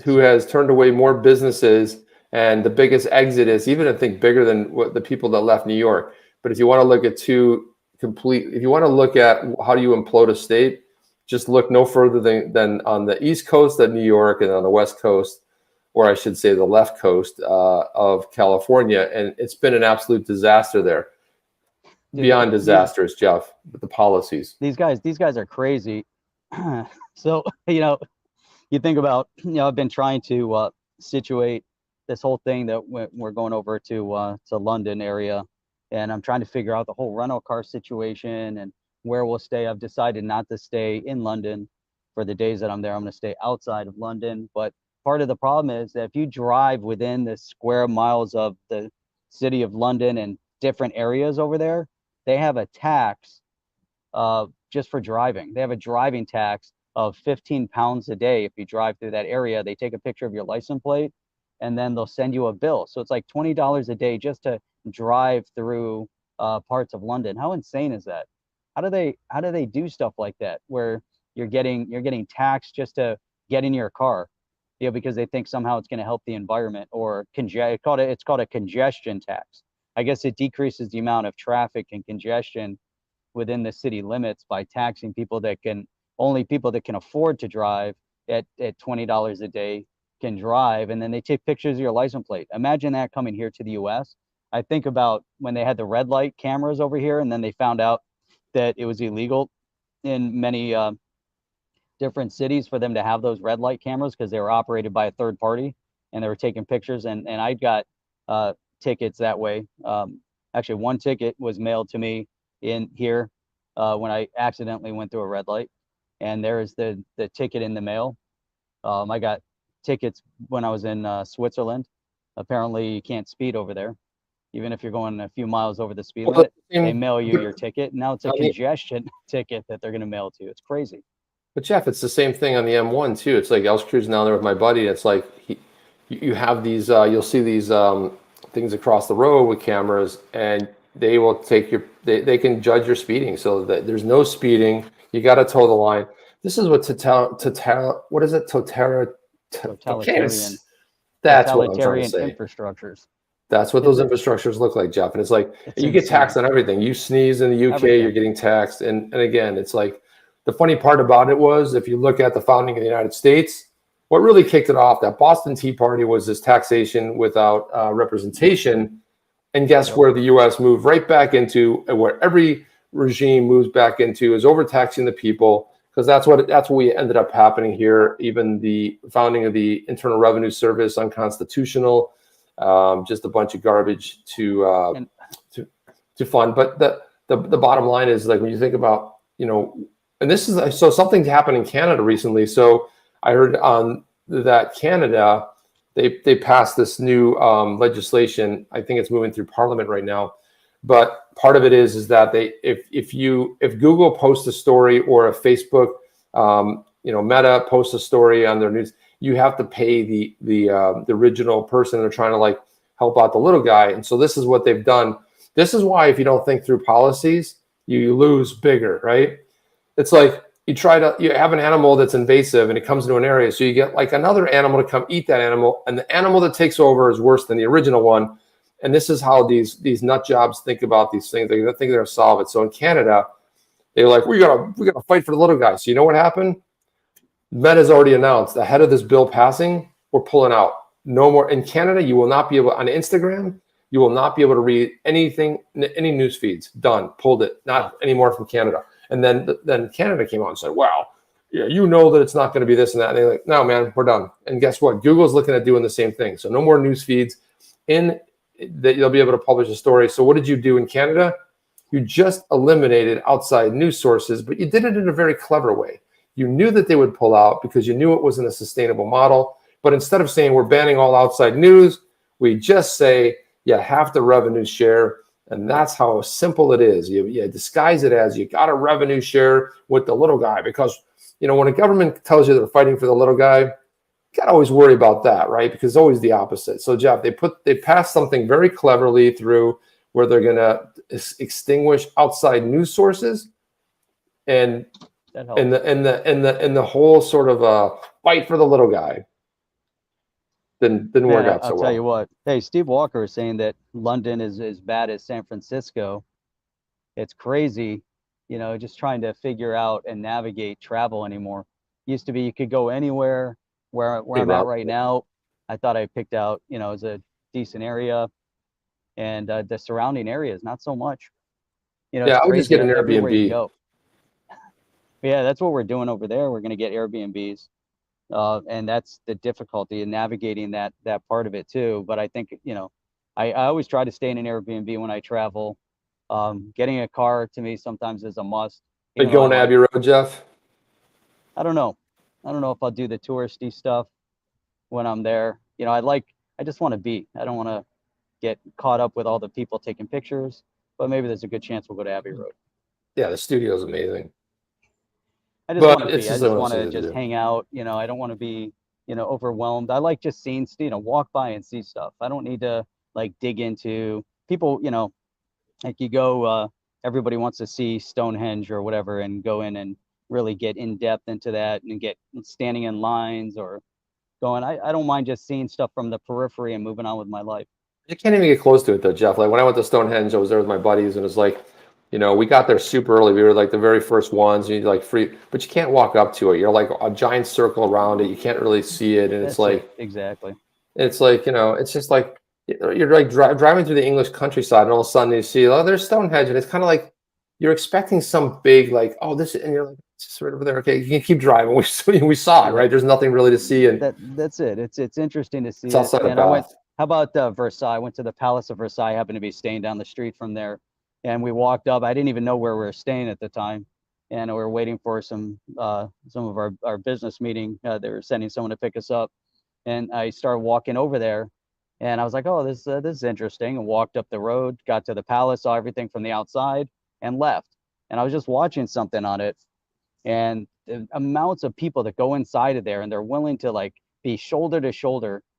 who has turned away more businesses, and the biggest exit is even, I think, bigger than what the people that left New York. But if you want to look at if you want to look at how do you implode a state, just look no further than on the East Coast of New York and on the West Coast, or I should say the left coast of California. And it's been an absolute disaster there. Beyond disastrous, Jeff, with the policies. These guys are crazy. So, you think about, I've been trying to situate this whole thing that we're going over to London area, and I'm trying to figure out the whole rental car situation and where we'll stay. I've decided not to stay in London for the days that I'm there. I'm going to stay outside of London. But part of the problem is that if you drive within the square miles of the city of London and different areas over there, they have a tax just for driving. They have a driving tax of 15 pounds a day. If you drive through that area, they take a picture of your license plate and then they'll send you a bill. So it's like $20 a day just to drive through parts of London. How insane is that? How do they do stuff like that where you're getting taxed just to get in your car, because they think somehow it's going to help the environment, or it's called a congestion tax. I guess it decreases the amount of traffic and congestion within the city limits by taxing only people that can afford to drive at $20 a day can drive, and then they take pictures of your license plate. Imagine that coming here to the US. I think about when they had the red light cameras over here, and then they found out that it was illegal in many different cities for them to have those red light cameras because they were operated by a third party and they were taking pictures. And I got tickets that way. Actually, one ticket was mailed to me in here when I accidentally went through a red light, and there is the ticket in the mail. I got tickets when I was in Switzerland. Apparently, you can't speed over there. Even if you're going a few miles over the speed limit, they mail you your ticket. Now it's a congestion ticket that they're going to mail to you. It's crazy. But Jeff, it's the same thing on the M1 too. It's like I was cruising down there with my buddy. And it's like you have these, you'll see these things across the road with cameras, and they will take your, they can judge your speeding, so that there's no speeding. You got to toe the line. This is what what is it? Totalitarian, That's what I'm trying to totalitarian say. infrastructures. That's what those infrastructures look like, Jeff. And it's like, It's you get insane. taxed on everything. You sneeze in the UK, Everything. you're getting taxed. And again, it's like, the funny part about it was, if you look at the founding of the United States, what really kicked it off, that Boston Tea Party, was this taxation without representation. And guess where the US moved right back into, and where every regime moves back into, is overtaxing the people, because that's what we ended up happening here. Even the founding of the Internal Revenue Service, unconstitutional, just a bunch of garbage to fund. But the bottom line is, like, when you think about, and this is, so something happened in Canada recently. So I heard that Canada, they passed this new legislation. I think it's moving through Parliament right now. But part of it is that if Google posts a story, or if Facebook, Meta posts a story on their news, you have to pay the original person. They're trying to, like, help out the little guy. And so this is what they've done. This is why, if you don't think through policies, you lose bigger, right? It's like, you have an animal that's invasive and it comes into an area, so you get like another animal to come eat that animal, and the animal that takes over is worse than the original one. And this is how these nut jobs think about these things. They think they're gonna solve it. So in Canada, they're like, we gotta fight for the little guy. So you know what happened? Meta's already announced, ahead of this bill passing, we're pulling out. No more in Canada. You will not be able, on Instagram, you will not be able to read anything, any news feeds. Done, pulled it, not anymore from Canada. And then Canada came out and said, wow, yeah, that it's not going to be this and that. And they're like, no, man, we're done. And guess what? Google's looking at doing the same thing. So no more news feeds that you'll be able to publish a story. So what did you do in Canada? You just eliminated outside news sources, but you did it in a very clever way. You knew that they would pull out because you knew it wasn't a sustainable model. But instead of saying we're banning all outside news, we just say you have to revenue share. And that's how simple it is. You disguise it as you got a revenue share with the little guy, because, when a government tells you they're fighting for the little guy, you got to always worry about that, right? Because it's always the opposite. So Jeff, they passed something very cleverly through, where they're going to extinguish outside news sources, and the whole sort of fight for the little guy didn't work out so well. I'll tell you what. Hey, Steve Walker is saying that London is as bad as San Francisco. It's crazy, just trying to figure out and navigate travel anymore. Used to be you could go anywhere. Where I'm at right now, I thought I picked out, as a decent area, and the surrounding areas not so much. I would just get an Airbnb. Airbnb. Yeah, that's what we're doing over there. We're going to get Airbnbs. And that's the difficulty in navigating that part of it too. But I think, I always try to stay in an Airbnb when I travel. Getting a car to me sometimes is a must. Are you going to Abbey Road, Jeff? I don't know. I don't know if I'll do the touristy stuff when I'm there. I just want to be. I don't want to get caught up with all the people taking pictures. But maybe there's a good chance we'll go to Abbey Road. Yeah, the studio's amazing. I just want to just hang out. I don't want to be, overwhelmed. I like just seeing, walk by and see stuff. I don't need to like dig into people, like you go, everybody wants to see Stonehenge or whatever and go in and really get in depth into that and get standing in lines or going. I don't mind just seeing stuff from the periphery and moving on with my life. You can't even get close to it though, Jeff. Like when I went to Stonehenge, I was there with my buddies, and it's like, we got there super early. We were like the very first ones. You like free, but you can't walk up to it. You're like a giant circle around it. You can't really see it, and it's like exactly. It's like it's just like you're like driving through the English countryside, and all of a sudden you see, oh, there's Stonehenge, and it's kind of like you're expecting some big like, oh, this, and you're like, it's just right over there. Okay, you can keep driving. We saw it, right? There's nothing really to see, and that's it. It's interesting to see. It's outside of Bath. How about Versailles? I went to the Palace of Versailles. I happened to be staying down the street from there. And we walked up. I didn't even know where we were staying at the time, and we were waiting for some of our business meeting. They were sending someone to pick us up, and I started walking over there, and I was like, "Oh, this is interesting." And walked up the road, got to the palace, saw everything from the outside, and left. And I was just watching something on it, and the amounts of people that go inside of there, and they're willing to like be shoulder to shoulder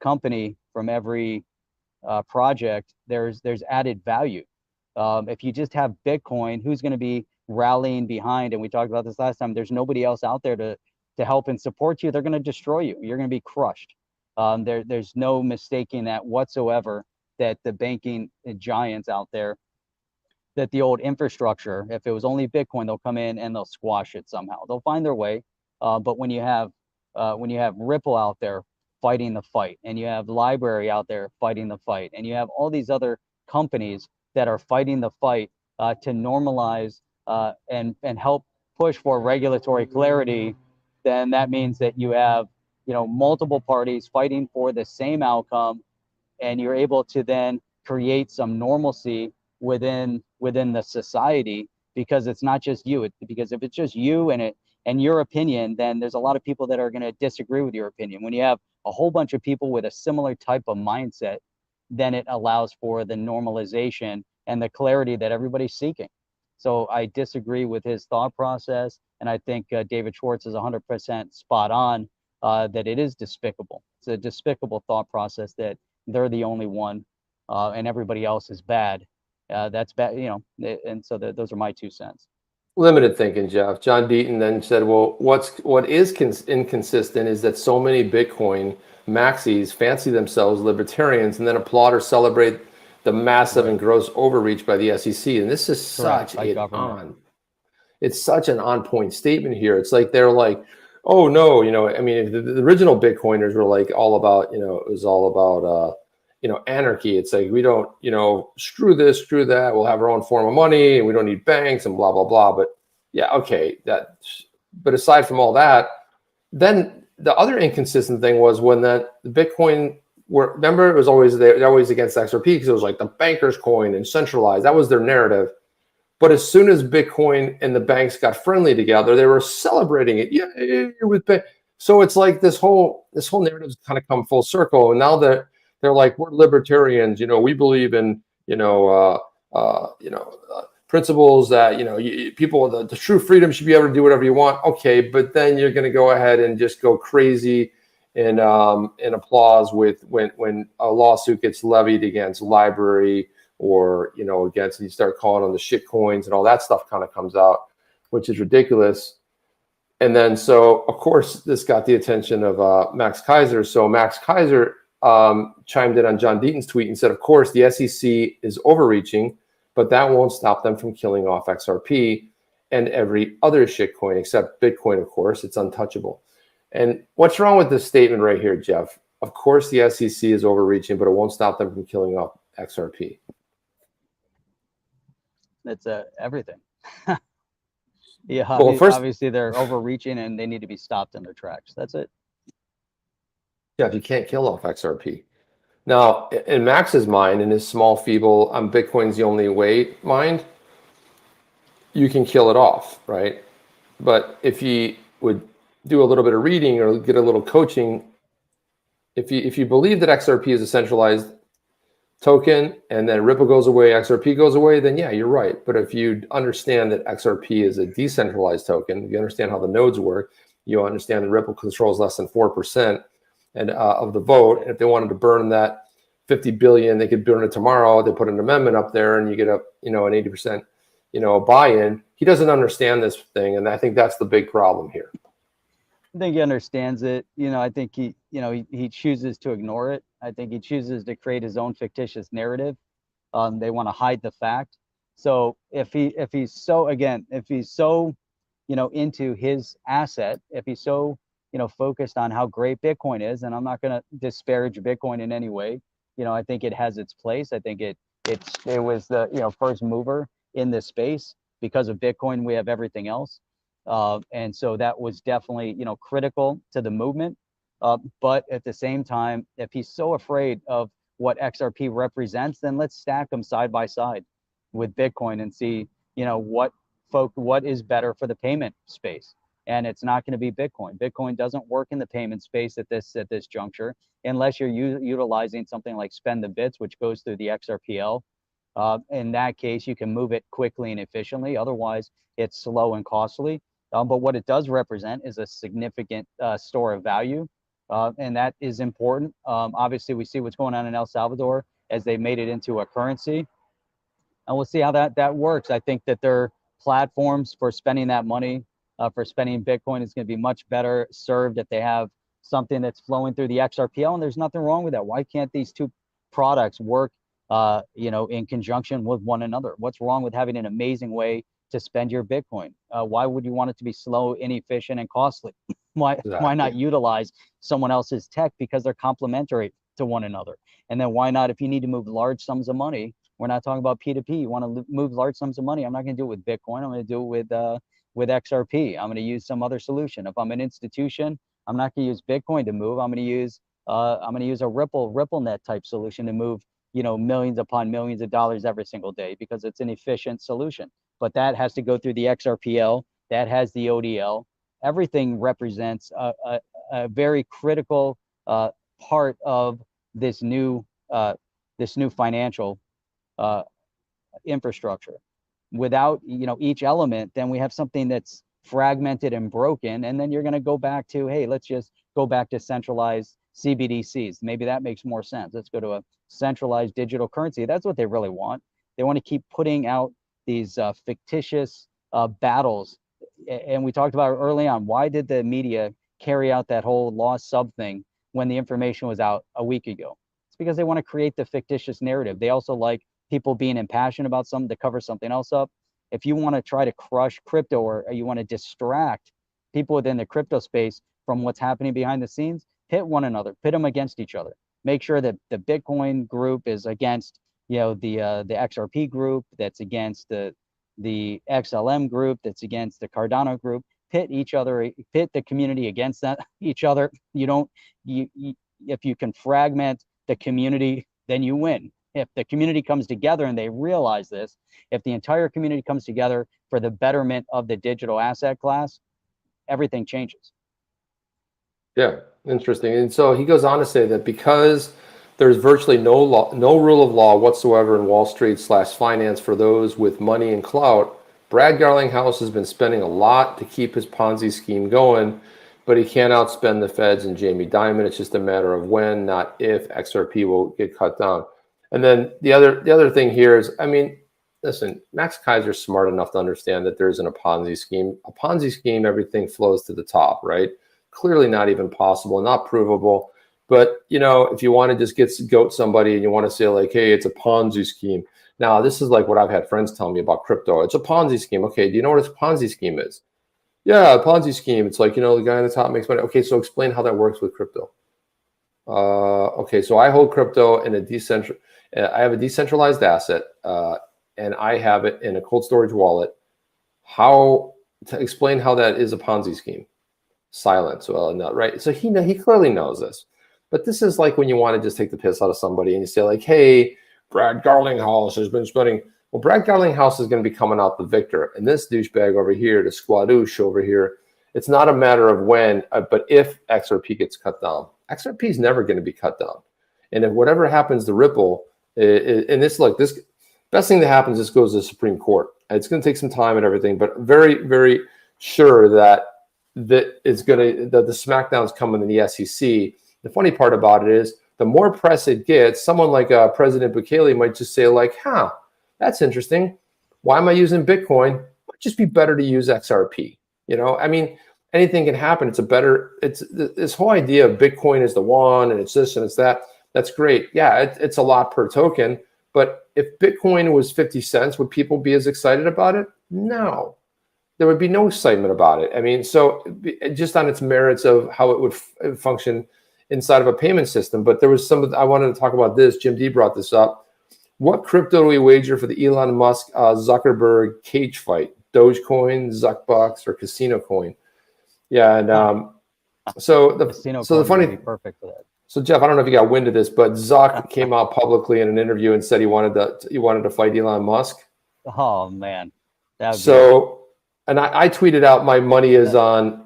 company, from every project, there's added value. If you just have Bitcoin, who's going to be rallying behind? And we talked about this last time. There's nobody else out there to help and support you. They're going to destroy you. You're going to be crushed. There's no mistaking that whatsoever, that the banking giants out there, that the old infrastructure, if it was only Bitcoin, they'll come in and they'll squash it somehow. They'll find their way. But when you have Ripple out there fighting the fight, and you have Library out there fighting the fight, and you have all these other companies that are fighting the fight to normalize and help push for regulatory clarity, then that means that you have multiple parties fighting for the same outcome, and you're able to then create some normalcy within the society, because it's not just you. Because if it's just you and your opinion, then there's a lot of people that are going to disagree with your opinion. When you have a whole bunch of people with a similar type of mindset, then it allows for the normalization and the clarity that everybody's seeking. So I disagree with his thought process, and I think David Schwartz is 100% spot on, that it is despicable. It's a despicable thought process that they're the only one and everybody else is bad. That's bad, and so those are my 2 cents. Limited thinking, Jeff. John Deaton then said, well, what is inconsistent is that so many Bitcoin maxis fancy themselves libertarians and then applaud or celebrate the massive and gross overreach by the SEC. And this is such it's such an on-point statement here. It's like they're like, oh no, I mean, the original Bitcoiners were like all about, it was all about anarchy. It's like, we don't, screw this, screw that. We'll have our own form of money and we don't need banks and blah, blah, blah. But yeah, okay. But aside from all that, then the other inconsistent thing was when the Bitcoin remember, it was always, they're always against XRP because it was like the banker's coin and centralized. That was their narrative. But as soon as Bitcoin and the banks got friendly together, they were celebrating it. Yeah, with so it's like this whole narrative's kind of come full circle. And now that they're like, we're libertarians, we believe in, principles that, people, the true freedom should be able to do whatever you want. Okay, but then you're going to go ahead and just go crazy in applause when a lawsuit gets levied against Library or, against, and you start calling on the shit coins and all that stuff kind of comes out, which is ridiculous. And then, so of course, this got the attention of Max Keiser. So Max Keiser chimed in on John Deaton's tweet and said, of course, the SEC is overreaching, but that won't stop them from killing off XRP and every other shitcoin except Bitcoin, of course. It's untouchable. And what's wrong with this statement right here, Jeff? Of course, the SEC is overreaching, but it won't stop them from killing off XRP. It's everything. Yeah, well, first, obviously they're overreaching and they need to be stopped in their tracks. That's it. Yeah, you can't kill off XRP. Now, in Max's mind, in his small, feeble, Bitcoin's the only way mind, you can kill it off, right? But if you would do a little bit of reading or get a little coaching, if you believe that XRP is a centralized token and then Ripple goes away, XRP goes away, then yeah, you're right. But if you understand that XRP is a decentralized token, you understand how the nodes work, you understand that Ripple controls less than 4% and of the vote. And if they wanted to burn that 50 billion, they could burn it tomorrow. They put an amendment up there and you get an 80%, buy-in. He doesn't understand this thing. And I think that's the big problem here. I think he understands it. I think he chooses to ignore it. I think he chooses to create his own fictitious narrative. They want to hide the fact. So if he's so into his asset, if he's so, focused on how great Bitcoin is, and I'm not going to disparage Bitcoin in any way. I think it has its place. I think it was the, first mover in this space. Because of Bitcoin, we have everything else. And so that was definitely, critical to the movement. But at the same time, if he's so afraid of what XRP represents, then let's stack them side by side with Bitcoin and see, what is better for the payment space. And it's not going to be Bitcoin. Bitcoin doesn't work in the payment space at this juncture, unless you're utilizing something like Spend the Bits, which goes through the XRPL. In that case, you can move it quickly and efficiently. Otherwise, it's slow and costly. But what it does represent is a significant store of value. and that is important. Obviously, we see what's going on in El Salvador as they made it into a currency, and we'll see how that works. I think that their platforms for spending that money, for spending Bitcoin, is going to be much better served if they have something that's flowing through the XRPL, and there's nothing wrong with that. Why can't these two products work, in conjunction with one another? What's wrong with having an amazing way to spend your Bitcoin? Why would you want it to be slow, inefficient, and costly? Why not utilize someone else's tech, because they're complementary to one another? And then why not, if you need to move large sums of money, we're not talking about P2P, you want to move large sums of money, I'm not going to do it with Bitcoin, I'm going to do it with XRP. I'm going to use some other solution. If I'm an institution, I'm not going to use Bitcoin to move. I'm going to use a RippleNet type solution to move, millions upon millions of dollars every single day, because it's an efficient solution. But that has to go through the XRPL. That has the ODL. Everything represents a very critical part of this new financial infrastructure. Without each element, then we have something that's fragmented and broken, and then you're going to go back to, hey, let's just go back to centralized CBDCs. Maybe that makes more sense. Let's go to a centralized digital currency. That's what they really want. They want to keep putting out these fictitious battles. And we talked about early on, why did the media carry out that whole lost sub thing when the information was out a week ago? It's because they want to create the fictitious narrative. They also like people being impassioned about something to cover something else up. If you want to try to crush crypto, or you want to distract people within the crypto space from what's happening behind the scenes, pit one another, pit them against each other. Make sure that the Bitcoin group is against, the XRP group, that's against the XLM group, that's against the Cardano group. Pit the community against each other. If you can fragment the community, then you win. If the community comes together and they realize this, if the entire community comes together for the betterment of the digital asset class, everything changes. Yeah, interesting. And so he goes on to say that because there's virtually no rule of law whatsoever in Wall Street / finance for those with money and clout, Brad Garlinghouse has been spending a lot to keep his Ponzi scheme going, but he can't outspend the Feds and Jamie Dimon. It's just a matter of when, not if, XRP will get cut down. And then the other thing here is, listen, Max Keiser's smart enough to understand that there isn't a Ponzi scheme. A Ponzi scheme, everything flows to the top, right? Clearly not even possible, not provable. But, if you want to just goat somebody and you want to say like, hey, it's a Ponzi scheme. Now, this is like what I've had friends tell me about crypto. It's a Ponzi scheme. Okay, do you know what a Ponzi scheme is? Yeah, a Ponzi scheme. It's like, the guy on the top makes money. Okay, so explain how that works with crypto. Okay, so I hold crypto in I have a decentralized asset, and I have it in a cold storage wallet. How to explain how that is a Ponzi scheme? Silence. Well, no, right? So he clearly knows this, but this is like when you want to just take the piss out of somebody and you say like, "Hey, Brad Garlinghouse has been spending." Well, Brad Garlinghouse is going to be coming out the victor, and this douchebag over here, the squadoosh over here. It's not a matter of when, but if XRP gets cut down. XRP is never going to be cut down, and if whatever happens to Ripple. And this best thing that happens, this goes to the Supreme Court. It's going to take some time and everything, but very, very sure that the smackdown's coming in the SEC. The funny part about it is the more press it gets, someone like President Bukele might just say like, that's interesting. Why am I using Bitcoin? Might just be better to use XRP. Anything can happen. It's this whole idea of Bitcoin is the one and it's this and it's that. That's great. Yeah, it's a lot per token. But if Bitcoin was 50 cents, would people be as excited about it? No, there would be no excitement about it. So just on its merits of how it would function inside of a payment system. But there was I wanted to talk about this. Jim D brought this up. What crypto do we wager for the Elon Musk Zuckerberg cage fight? Dogecoin, Zuckbucks, or Casino Coin? Yeah, and so the funny would be perfect for that. So Jeff, I don't know if you got wind of this, but Zuck came out publicly in an interview and said he wanted to fight Elon Musk. Oh man, and I tweeted out my money is on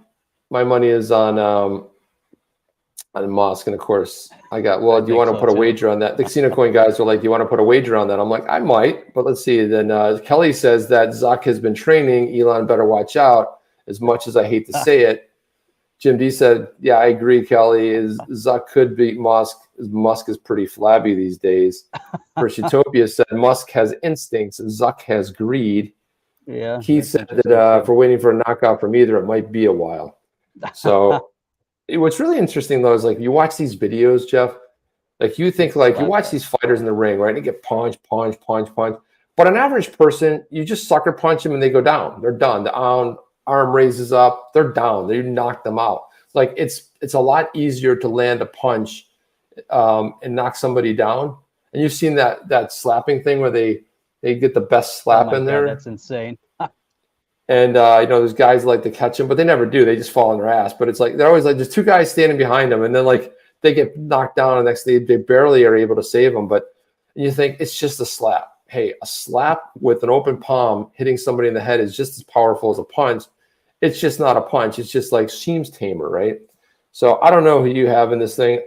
Musk, and of course I got. Well, do you want to put a wager on that? The Casino Coin guys were like, "Do you want to put a wager on that?" I'm like, "I might, but let's see." Then Kelly says that Zuck has been training. Elon better watch out. As much as I hate to say it. Jim D said, yeah, I agree, Kelly. Zuck could beat Musk. Musk is pretty flabby these days. First Utopia said Musk has instincts, Zuck has greed. Yeah. Keith said that if we're waiting for a knockout from either, it might be a while. So what's really interesting though is like you watch these videos, Jeff, like you think like you watch these fighters in the ring, right? They get punch. But an average person, you just sucker punch them and they go down. They're done. The arm raises up, they're down. They knock them out. Like it's a lot easier to land a punch and knock somebody down. And you've seen that slapping thing where they get the best slap in there. That's insane. And there's guys like to catch them, but they never do. They just fall on their ass. But it's like they're always like there's two guys standing behind them, and then like they get knocked down, and next they barely are able to save them. But you think it's just a slap. Hey, a slap with an open palm hitting somebody in the head is just as powerful as a punch. It's just not a punch. It's just like seems tamer, right? So I don't know who you have in this thing.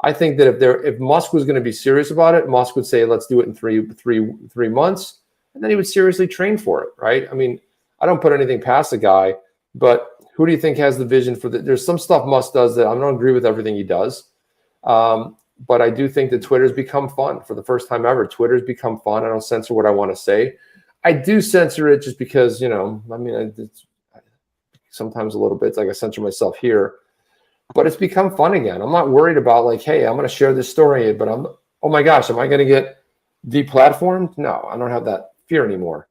I think that if Musk was going to be serious about it, Musk would say, let's do it in three months. And then he would seriously train for it, right? I mean, I don't put anything past the guy, but who do you think has the vision for there's some stuff Musk does that I don't agree with everything he does. But I do think that Twitter's become fun for the first time ever. Twitter's become fun. I don't censor what I want to say. I do censor it just because, it's sometimes a little bit like I censor myself here, but it's become fun again. I'm not worried about like, hey, I'm going to share this story, but oh my gosh, am I going to get deplatformed? No, I don't have that fear anymore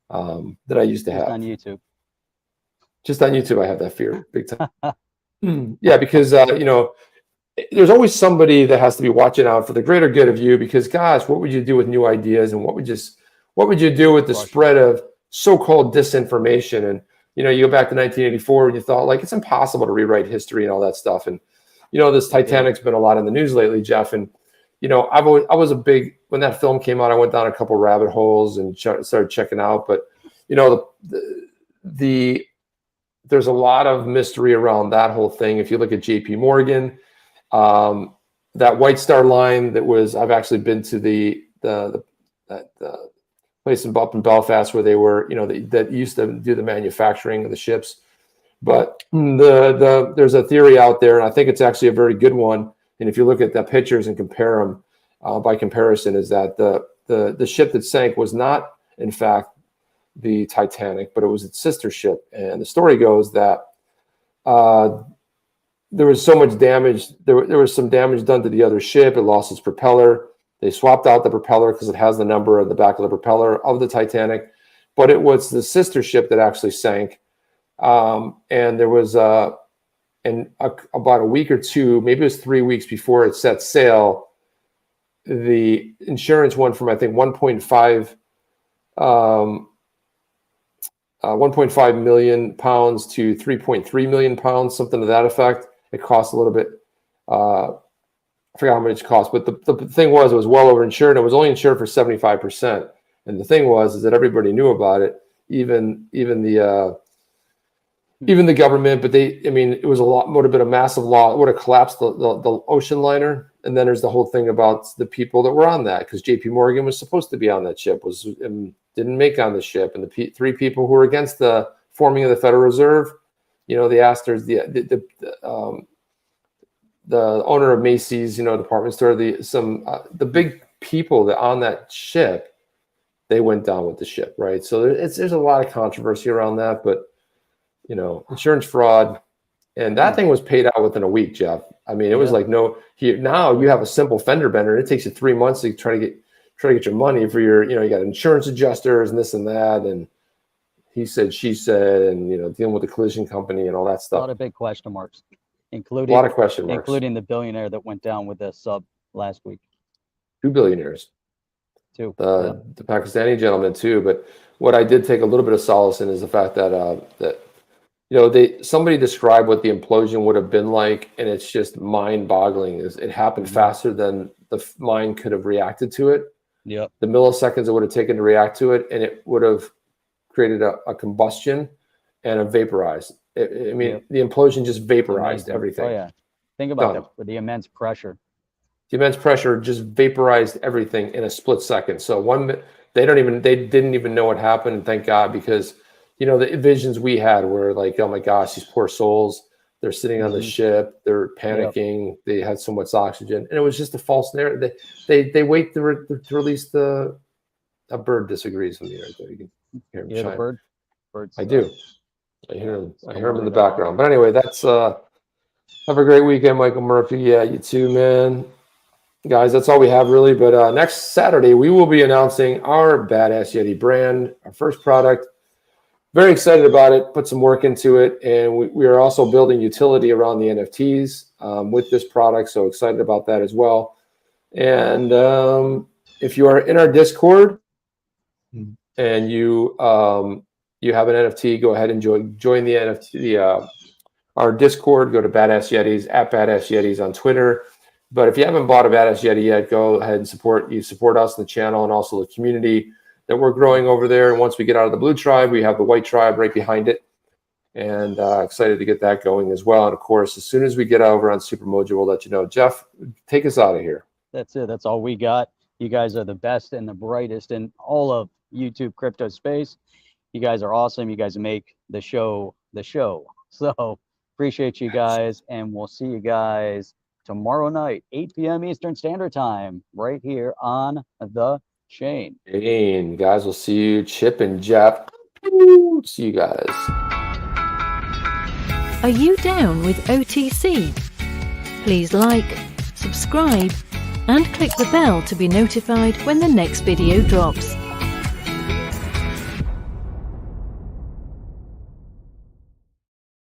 that I used to have. On YouTube. Just on YouTube, I have that fear big time. Yeah, because, there's always somebody that has to be watching out for the greater good of you because, gosh, what would you do with new ideas and what would you do with the spread of so-called disinformation? And, you go back to 1984 and you thought like it's impossible to rewrite history and all that stuff. And, this Titanic's been a lot in the news lately, Jeff. And, I was when that film came out, I went down a couple rabbit holes and started checking out. But, there's a lot of mystery around that whole thing. If you look at JP Morgan, that White Star Line I've actually been to the place up in Belfast where they were, that used to do the manufacturing of the ships. But there's a theory out there, and I think it's actually a very good one. And if you look at the pictures and compare them by comparison, is that the ship that sank was not, in fact, the Titanic, but it was its sister ship. And the story goes that there was so much damage. There was some damage done to the other ship. It lost its propeller. They swapped out the propeller because it has the number on the back of the propeller of the Titanic, but it was the sister ship that actually sank. And there was about a week or two, maybe it was 3 weeks before it set sail, the insurance went from I think 1.5 million pounds to 3.3 million pounds, something to that effect. It cost a little bit. I forgot how much it cost, but the thing was, it was well over insured. It was only insured for 75%. And the thing is that everybody knew about it, even the government. But it was would have been a massive loss. It would have collapsed the ocean liner. And then there's the whole thing about the people that were on that, because JP Morgan was supposed to be on that ship, didn't make on the ship, and the three people who were against the forming of the Federal Reserve, they asked the owner of Macy's, department store, the big people that on that ship, they went down with the ship, right? So there's a lot of controversy around that, but insurance fraud, and that thing was paid out within a week, Jeff. It was like now you have a simple fender bender. It takes you 3 months to try to get your money for your, you got insurance adjusters and this and that, and he said, she said, and dealing with the collision company and all that stuff. A lot of big question marks, including a lot of question marks, including the billionaire that went down with the sub last week. 2 billionaires, too. The Pakistani gentleman too. But what I did take a little bit of solace in is the fact that somebody described what the implosion would have been like, and it's just mind-boggling. It happened faster than the mind could have reacted to it. Yep. The milliseconds it would have taken to react to it, and it would have created a combustion and a vaporized. The implosion just vaporized everything. Oh yeah, think about the immense pressure. The immense pressure just vaporized everything in a split second. So they didn't even know what happened, and thank God, because the visions we had were like, oh my gosh, these poor souls, They're sitting on the ship. They're panicking. They had so much oxygen, and it was just a false narrative. They wait to release a bird disagrees with me right there. You can hear him chime. The bird. Birds. I do. I hear him. I hear him in the background. But anyway, that's have a great weekend, Michael Murphy. Yeah, you too, man. Guys, that's all we have really. But next Saturday, we will be announcing our Badass Yeti brand, our first product. Very excited about it. Put some work into it. And we are also building utility around the NFTs with this product. So excited about that as well. And if you are in our Discord and you have an NFT, go ahead and join the NFT, our Discord. Go to Badass Yetis, at Badass Yetis on Twitter. But if you haven't bought a Badass Yeti yet, go ahead and support us in the channel and also the community that we're growing over there. And once we get out of the blue tribe, we have the white tribe right behind it. And excited to get that going as well. And of course, as soon as we get over on Supermojo, we'll let you know. Jeff, take us out of here. That's it. That's all we got. You guys are the best and the brightest in all of YouTube crypto space. You guys are awesome. You guys make the show the show. So appreciate you guys. And we'll see you guys tomorrow night, 8 p.m. Eastern Standard Time, right here on the chain. Guys, we'll see you, Chip and Jeff. See you guys. Are you down with OTC? Please like, subscribe, and click the bell to be notified when the next video drops.